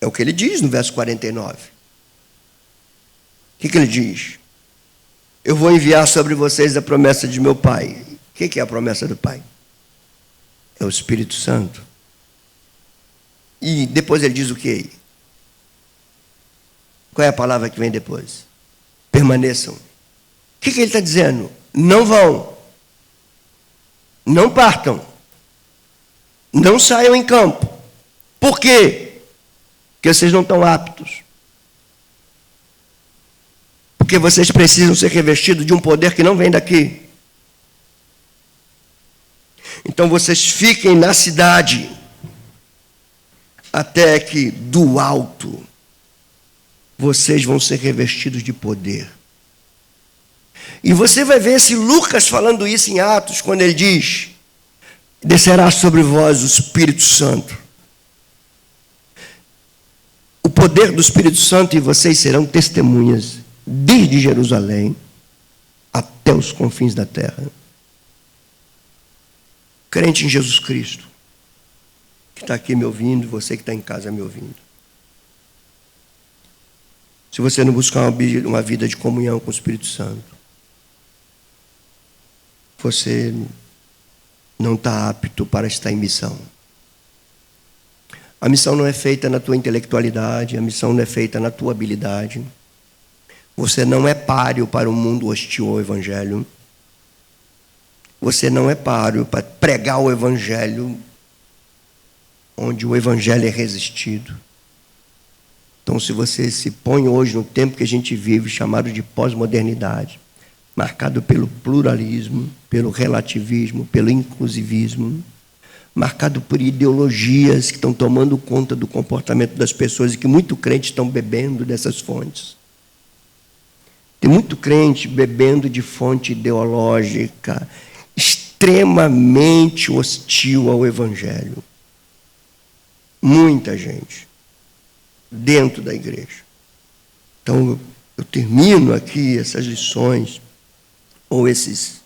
Speaker 1: É o que ele diz no verso 49. O que ele diz? Eu vou enviar sobre vocês a promessa de meu Pai. O que é a promessa do Pai? É o Espírito Santo. E depois ele diz o quê? Qual é a palavra que vem depois? Permaneçam. O que ele está dizendo? Não vão. Não partam. Não saiam em campo. Por quê? Porque vocês não estão aptos. Porque vocês precisam ser revestidos de um poder que não vem daqui. Então vocês fiquem na cidade até que do alto vocês vão ser revestidos de poder. E você vai ver esse Lucas falando isso em Atos, quando ele diz: descerá sobre vós o Espírito Santo. O poder do Espírito Santo, e vocês serão testemunhas desde Jerusalém até os confins da terra. Crente em Jesus Cristo, que está aqui me ouvindo, você que está em casa me ouvindo. Se você não buscar uma vida de comunhão com o Espírito Santo, você não está apto para estar em missão. A missão não é feita na tua intelectualidade, a missão não é feita na tua habilidade. Você não é páreo para um mundo hostil ao Evangelho. Você não é páreo para pregar o Evangelho onde o Evangelho é resistido. Então, se você se põe hoje no tempo que a gente vive, chamado de pós-modernidade, marcado pelo pluralismo, pelo relativismo, pelo inclusivismo, marcado por ideologias que estão tomando conta do comportamento das pessoas e que muito crentes estão bebendo dessas fontes. Tem muito crente bebendo de fonte ideológica extremamente hostil ao Evangelho. Muita gente dentro da igreja. Então, eu termino aqui essas lições, ou esses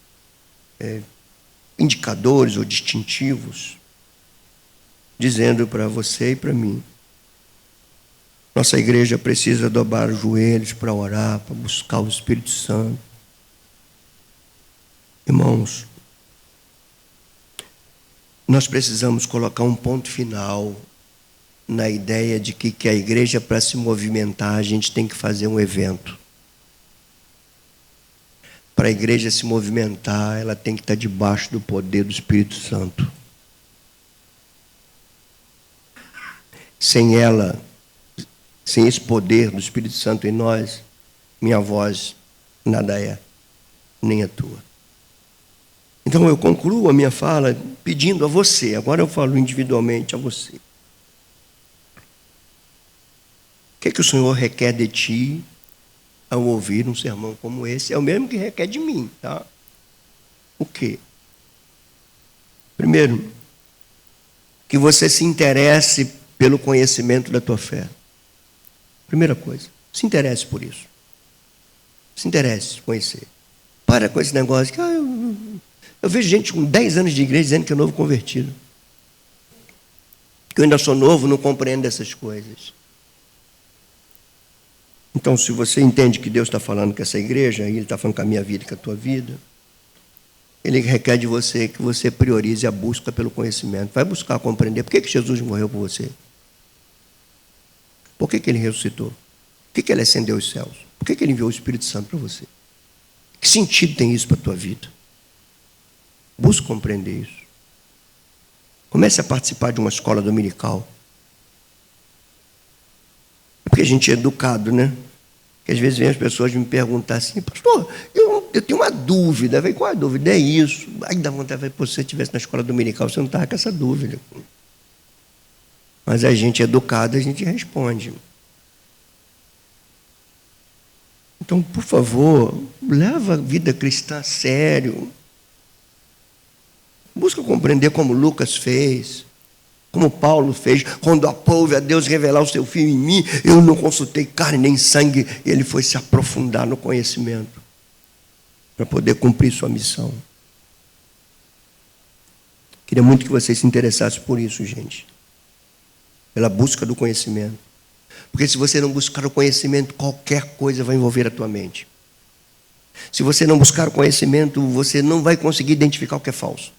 Speaker 1: indicadores ou distintivos, dizendo para você e para mim: nossa igreja precisa dobrar os joelhos para orar, para buscar o Espírito Santo. Irmãos, nós precisamos colocar um ponto final na ideia de que a igreja, para se movimentar, a gente tem que fazer um evento. Para a igreja se movimentar, ela tem que estar debaixo do poder do Espírito Santo. Sem ela, sem esse poder do Espírito Santo em nós, minha voz nada é, nem a tua. Então eu concluo a minha fala pedindo a você, agora eu falo individualmente a você. O que o Senhor requer de ti ao ouvir um sermão como esse? É o mesmo que requer de mim, tá? O quê? Primeiro, que você se interesse pelo conhecimento da tua fé. Primeira coisa, se interesse por isso. Se interesse por conhecer. Para com esse negócio que eu vejo gente com 10 anos de igreja dizendo que é novo convertido. que eu ainda sou novo, não compreendo essas coisas. Então, se você entende que Deus está falando com essa igreja, e Ele está falando com a minha vida e com a tua vida, Ele requer de você que você priorize a busca pelo conhecimento. Vai buscar compreender por que Jesus morreu por você. Por que Ele ressuscitou? Por que Ele ascendeu aos céus? Por que Ele enviou o Espírito Santo para você? Que sentido tem isso para a tua vida? Busque compreender isso. Comece a participar de uma escola dominical. É porque a gente é educado, né? Porque às vezes vem as pessoas me perguntar assim, pastor, eu tenho uma dúvida. Eu falei, qual é a dúvida? É isso. Aí dá vontade, se você estivesse na escola dominical, você não estava com essa dúvida. Mas a gente é educado, a gente responde. Então, por favor, leva a vida cristã a sério. Busca compreender como Lucas fez, como Paulo fez. Quando aprouve a Deus revelar o seu Filho em mim, eu não consultei carne nem sangue. Ele foi se aprofundar no conhecimento para poder cumprir sua missão. Queria muito que vocês se interessassem por isso, gente. Pela busca do conhecimento. Porque se você não buscar o conhecimento, qualquer coisa vai envolver a tua mente. Se você não buscar o conhecimento, você não vai conseguir identificar o que é falso.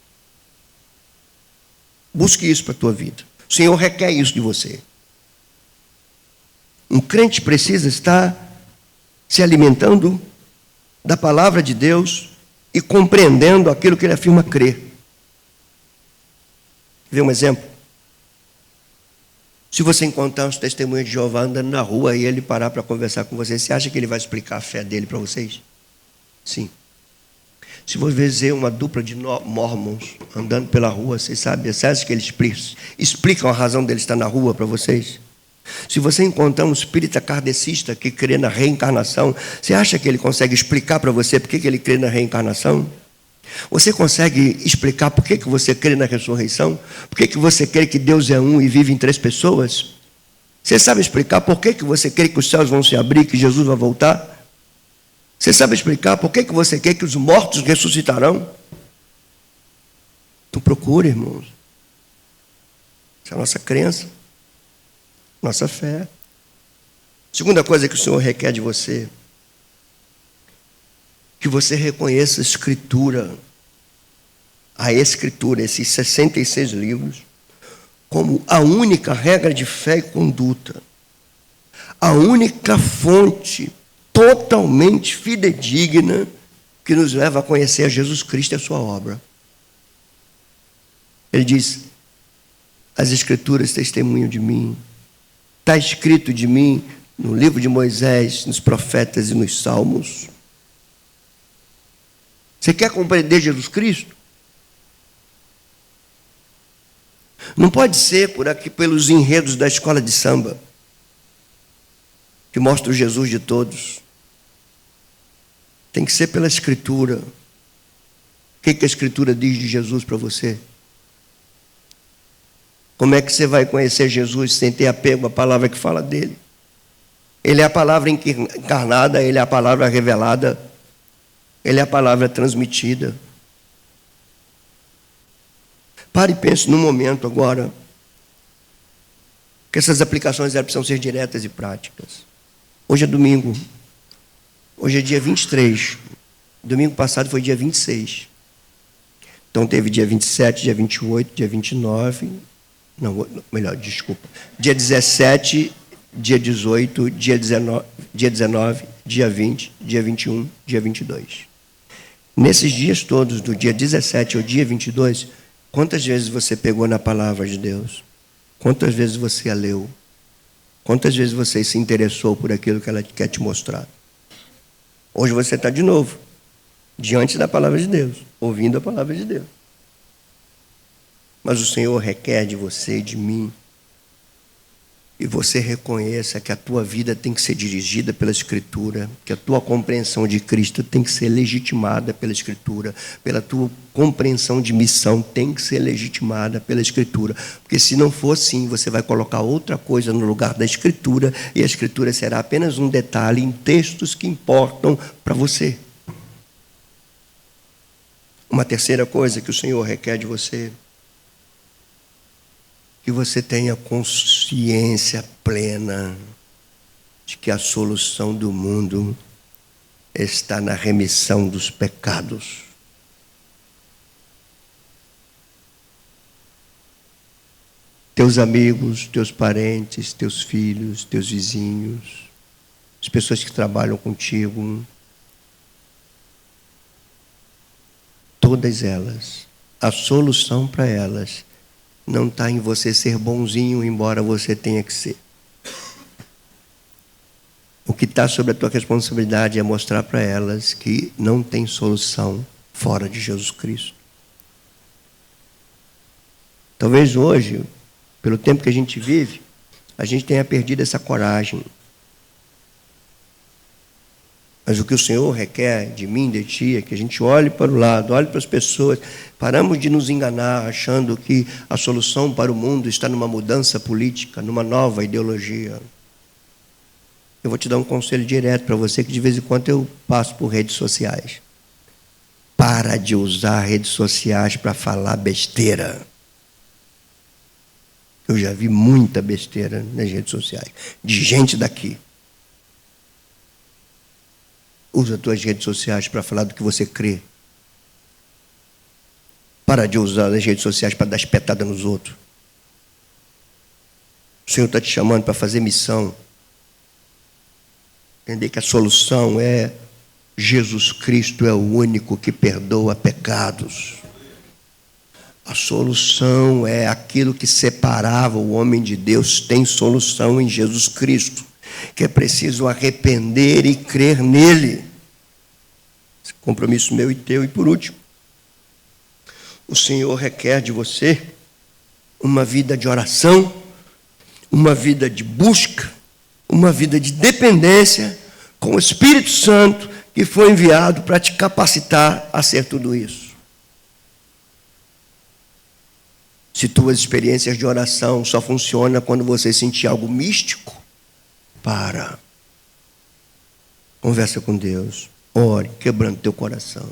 Speaker 1: Busque isso para a tua vida. O Senhor requer isso de você. Um crente precisa estar se alimentando da palavra de Deus e compreendendo aquilo que ele afirma crer. Quer ver um exemplo? Se você encontrar uns testemunhos de Jeová andando na rua e ele parar para conversar com você, você acha que ele vai explicar a fé dele para vocês? Sim. Se você ver uma dupla de mormons andando pela rua, você acha que eles explicam a razão dele estar na rua para vocês? Se você encontrar um espírita kardecista que crê na reencarnação, você acha que ele consegue explicar para você por que ele crê na reencarnação? Você consegue explicar por que você crê na ressurreição? Por que você crê que Deus é um e vive em 3 pessoas? Você sabe explicar por que você crê que os céus vão se abrir, que Jesus vai voltar? Você sabe explicar por que você quer que os mortos ressuscitarão? Então procure, irmãos. Essa é a nossa crença, nossa fé. Segunda coisa que o Senhor requer de você, que você reconheça a Escritura, esses 66 livros, como a única regra de fé e conduta, a única fonte totalmente fidedigna que nos leva a conhecer a Jesus Cristo e a sua obra. Ele diz, as Escrituras testemunham de mim, está escrito de mim no livro de Moisés, nos profetas e nos salmos. Você quer compreender Jesus Cristo? Não pode ser por aqui pelos enredos da escola de samba, que mostra o Jesus de todos. Tem que ser pela Escritura. O que a Escritura diz de Jesus para você? Como é que você vai conhecer Jesus sem ter apego à palavra que fala dele? Ele é a palavra encarnada, ele é a palavra revelada, ele é a palavra transmitida. Pare e pense num momento agora que essas aplicações precisam ser diretas e práticas. Hoje é domingo. Hoje é dia 23. Domingo passado foi dia 26. Então teve dia 27, dia 28, dia 29. Não, melhor, desculpa. Dia 17, dia 18, dia 19, dia 20, dia 21, dia 22. Nesses dias todos, do dia 17 ao dia 22, quantas vezes você pegou na palavra de Deus? Quantas vezes você a leu? Quantas vezes você se interessou por aquilo que ela quer te mostrar? Hoje você está de novo, diante da palavra de Deus, ouvindo a palavra de Deus. Mas o Senhor requer de você e de mim que você reconheça que a tua vida tem que ser dirigida pela Escritura, que a tua compreensão de Cristo tem que ser legitimada pela Escritura, pela tua compreensão de missão tem que ser legitimada pela Escritura, porque se não for assim, você vai colocar outra coisa no lugar da Escritura, e a Escritura será apenas um detalhe em textos que importam para você. Uma terceira coisa que o Senhor requer de você que você tenha consciência plena de que a solução do mundo está na remissão dos pecados. Teus amigos, teus parentes, teus filhos, teus vizinhos, as pessoas que trabalham contigo, todas elas, a solução para elas não está em você ser bonzinho, embora você tenha que ser. O que está sobre a tua responsabilidade é mostrar para elas que não tem solução fora de Jesus Cristo. Talvez hoje, pelo tempo que a gente vive, a gente tenha perdido essa coragem. Mas o que o Senhor requer de mim, de ti, é que a gente olhe para o lado, olhe para as pessoas. Paramos de nos enganar achando que a solução para o mundo está numa mudança política, numa nova ideologia. Eu vou te dar um conselho direto para você, que de vez em quando eu passo por redes sociais. Para de usar redes sociais para falar besteira. Eu já vi muita besteira nas redes sociais, de gente daqui. Usa as tuas redes sociais para falar do que você crê. Para de usar as redes sociais para dar espetada nos outros. O Senhor está te chamando para fazer missão. Entender que a solução é Jesus Cristo é o único que perdoa pecados. A solução é aquilo que separava o homem de Deus, tem solução em Jesus Cristo, que é preciso arrepender e crer nele. Esse compromisso meu e teu. E por último, o Senhor requer de você uma vida de oração, uma vida de busca, uma vida de dependência com o Espírito Santo que foi enviado para te capacitar a ser tudo isso. Se tuas experiências de oração só funcionam quando você sentir algo místico, para. Conversa com Deus. Ore, quebrando teu coração.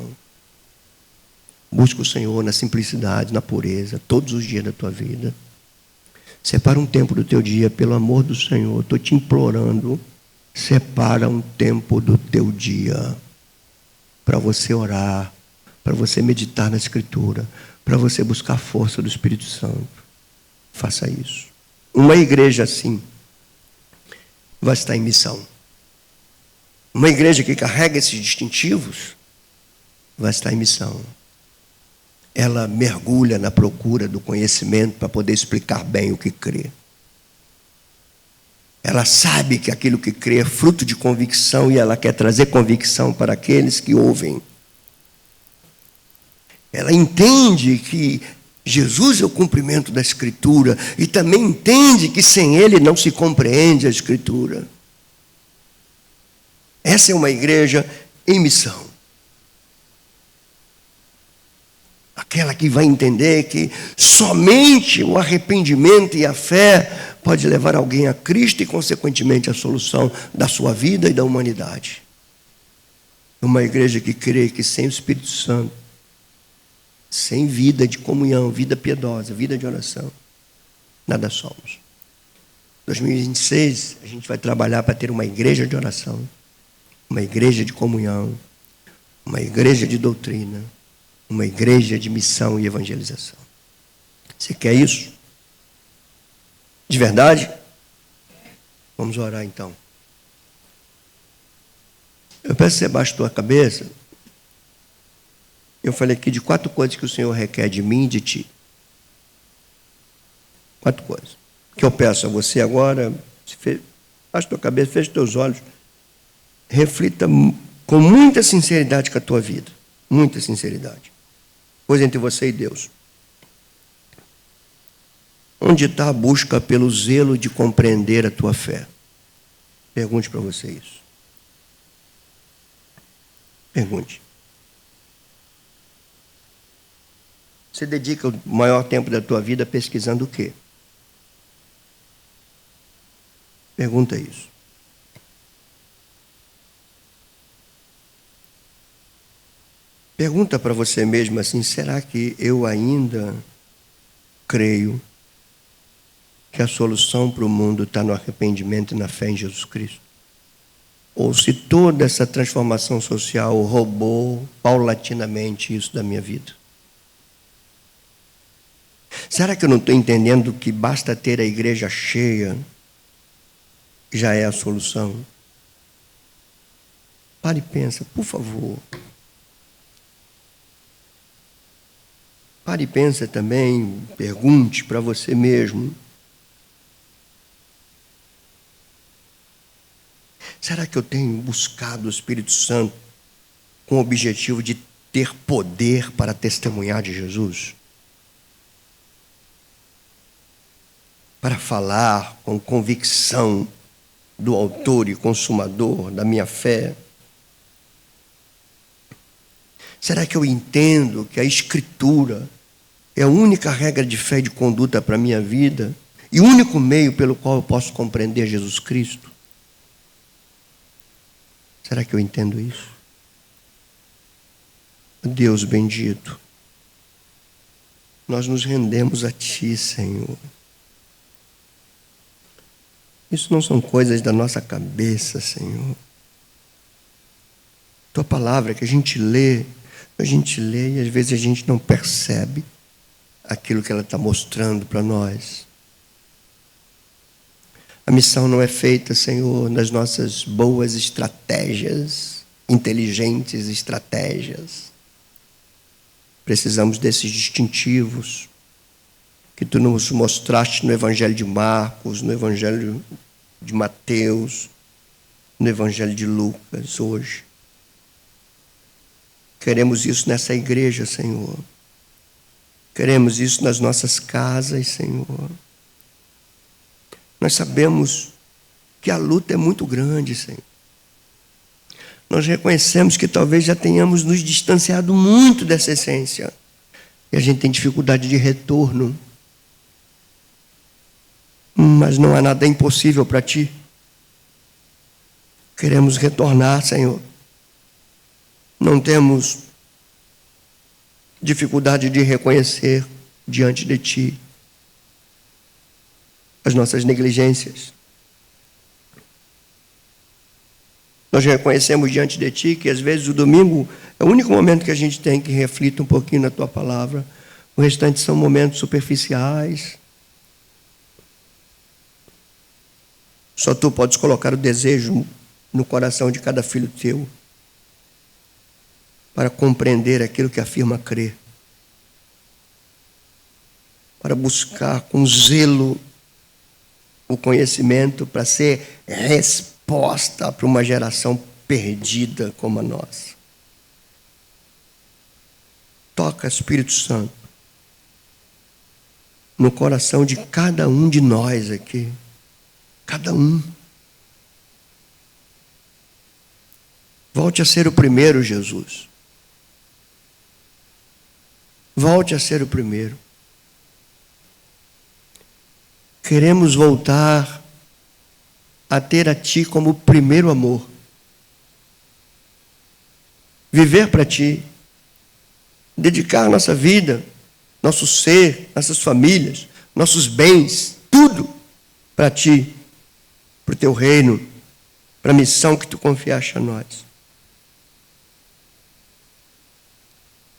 Speaker 1: Busca o Senhor na simplicidade, na pureza, todos os dias da tua vida. Separa um tempo do teu dia, pelo amor do Senhor. Estou te implorando. Separa um tempo do teu dia para você orar, para você meditar na Escritura, para você buscar a força do Espírito Santo. Faça isso. Uma igreja assim vai estar em missão. Uma igreja que carrega esses distintivos vai estar em missão. Ela mergulha na procura do conhecimento para poder explicar bem o que crê. Ela sabe que aquilo que crê é fruto de convicção e ela quer trazer convicção para aqueles que ouvem. Ela entende que Jesus é o cumprimento da Escritura e também entende que sem Ele não se compreende a Escritura. Essa é uma igreja em missão. Aquela que vai entender que somente o arrependimento e a fé pode levar alguém a Cristo e, consequentemente, a solução da sua vida e da humanidade. Uma igreja que crê que sem o Espírito Santo, sem vida de comunhão, vida piedosa, vida de oração, nada somos. 2026, a gente vai trabalhar para ter uma igreja de oração, uma igreja de comunhão, uma igreja de doutrina, uma igreja de missão e evangelização. Você quer isso? De verdade? Vamos orar então. Eu peço que você baixe a tua cabeça. Eu falei aqui de 4 coisas que o Senhor requer de mim e de ti. 4 coisas. Que eu peço a você agora, baixe a tua cabeça, feche os teus olhos, reflita com muita sinceridade com a tua vida. Muita sinceridade. Coisa entre você e Deus. Onde está a busca pelo zelo de compreender a tua fé? Pergunte para você isso. Pergunte. Você dedica o maior tempo da tua vida pesquisando o quê? Pergunta isso. Pergunta para você mesmo assim, será que eu ainda creio que a solução para o mundo está no arrependimento e na fé em Jesus Cristo. Ou se toda essa transformação social roubou paulatinamente isso da minha vida. Será que eu não estou entendendo que basta ter a igreja cheia já é a solução? Pare e pensa, por favor. Pare e pensa também, pergunte para você mesmo. Será que eu tenho buscado o Espírito Santo com o objetivo de ter poder para testemunhar de Jesus? Para falar com convicção do autor e consumador da minha fé? Será que eu entendo que a Escritura é a única regra de fé e de conduta para a minha vida e o único meio pelo qual eu posso compreender Jesus Cristo? Será que eu entendo isso? Deus bendito, nós nos rendemos a Ti, Senhor. Isso não são coisas da nossa cabeça, Senhor. Tua palavra que a gente lê e às vezes a gente não percebe aquilo que ela está mostrando para nós. A missão não é feita, Senhor, nas nossas boas estratégias, inteligentes estratégias. Precisamos desses distintivos que Tu nos mostraste no Evangelho de Marcos, no Evangelho de Mateus, no Evangelho de Lucas hoje. Queremos isso nessa igreja, Senhor. Queremos isso nas nossas casas, Senhor. Nós sabemos que a luta é muito grande, Senhor. Nós reconhecemos que talvez já tenhamos nos distanciado muito dessa essência. E a gente tem dificuldade de retorno. Mas não há nada impossível para Ti. Queremos retornar, Senhor. Não temos dificuldade de reconhecer diante de Ti as nossas negligências. Nós reconhecemos diante de Ti que às vezes o domingo é o único momento que a gente tem que reflita um pouquinho na Tua palavra. O restante são momentos superficiais. Só Tu podes colocar o desejo no coração de cada filho Teu para compreender aquilo que afirma crer, para buscar com zelo o conhecimento, para ser resposta para uma geração perdida como a nossa. Toca, Espírito Santo, no coração de cada um de nós aqui, cada um. Volte a ser o primeiro, Jesus. Volte a ser o primeiro. Queremos voltar a ter a Ti como o primeiro amor. Viver para Ti. Dedicar nossa vida, nosso ser, nossas famílias, nossos bens, tudo para Ti, para o Teu reino, para a missão que Tu confiaste a nós.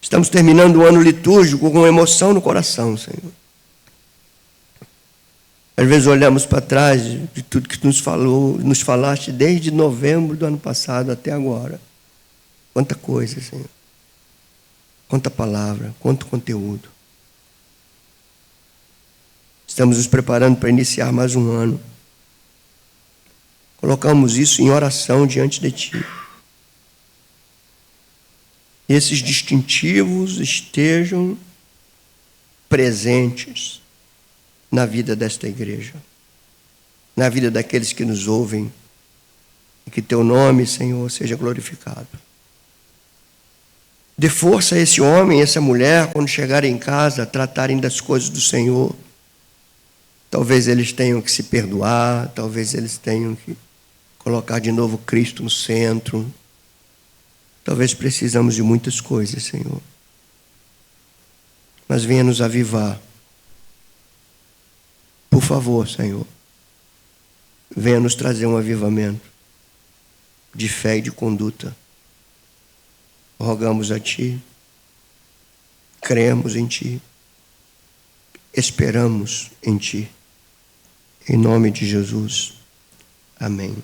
Speaker 1: Estamos terminando o ano litúrgico com emoção no coração, Senhor. Às vezes olhamos para trás de tudo que Tu nos falaste desde novembro do ano passado até agora. Quanta coisa, Senhor. Quanta palavra, quanto conteúdo. Estamos nos preparando para iniciar mais um ano. Colocamos isso em oração diante de Ti. E esses distintivos estejam presentes na vida desta igreja, na vida daqueles que nos ouvem, e que Teu nome, Senhor, seja glorificado. Dê força a esse homem e essa mulher, quando chegarem em casa, tratarem das coisas do Senhor. Talvez eles tenham que se perdoar, talvez eles tenham que colocar de novo Cristo no centro. Talvez precisamos de muitas coisas, Senhor. Mas venha nos avivar. Por favor, Senhor, venha nos trazer um avivamento de fé e de conduta. Rogamos a Ti, cremos em Ti, esperamos em Ti. Em nome de Jesus. Amém.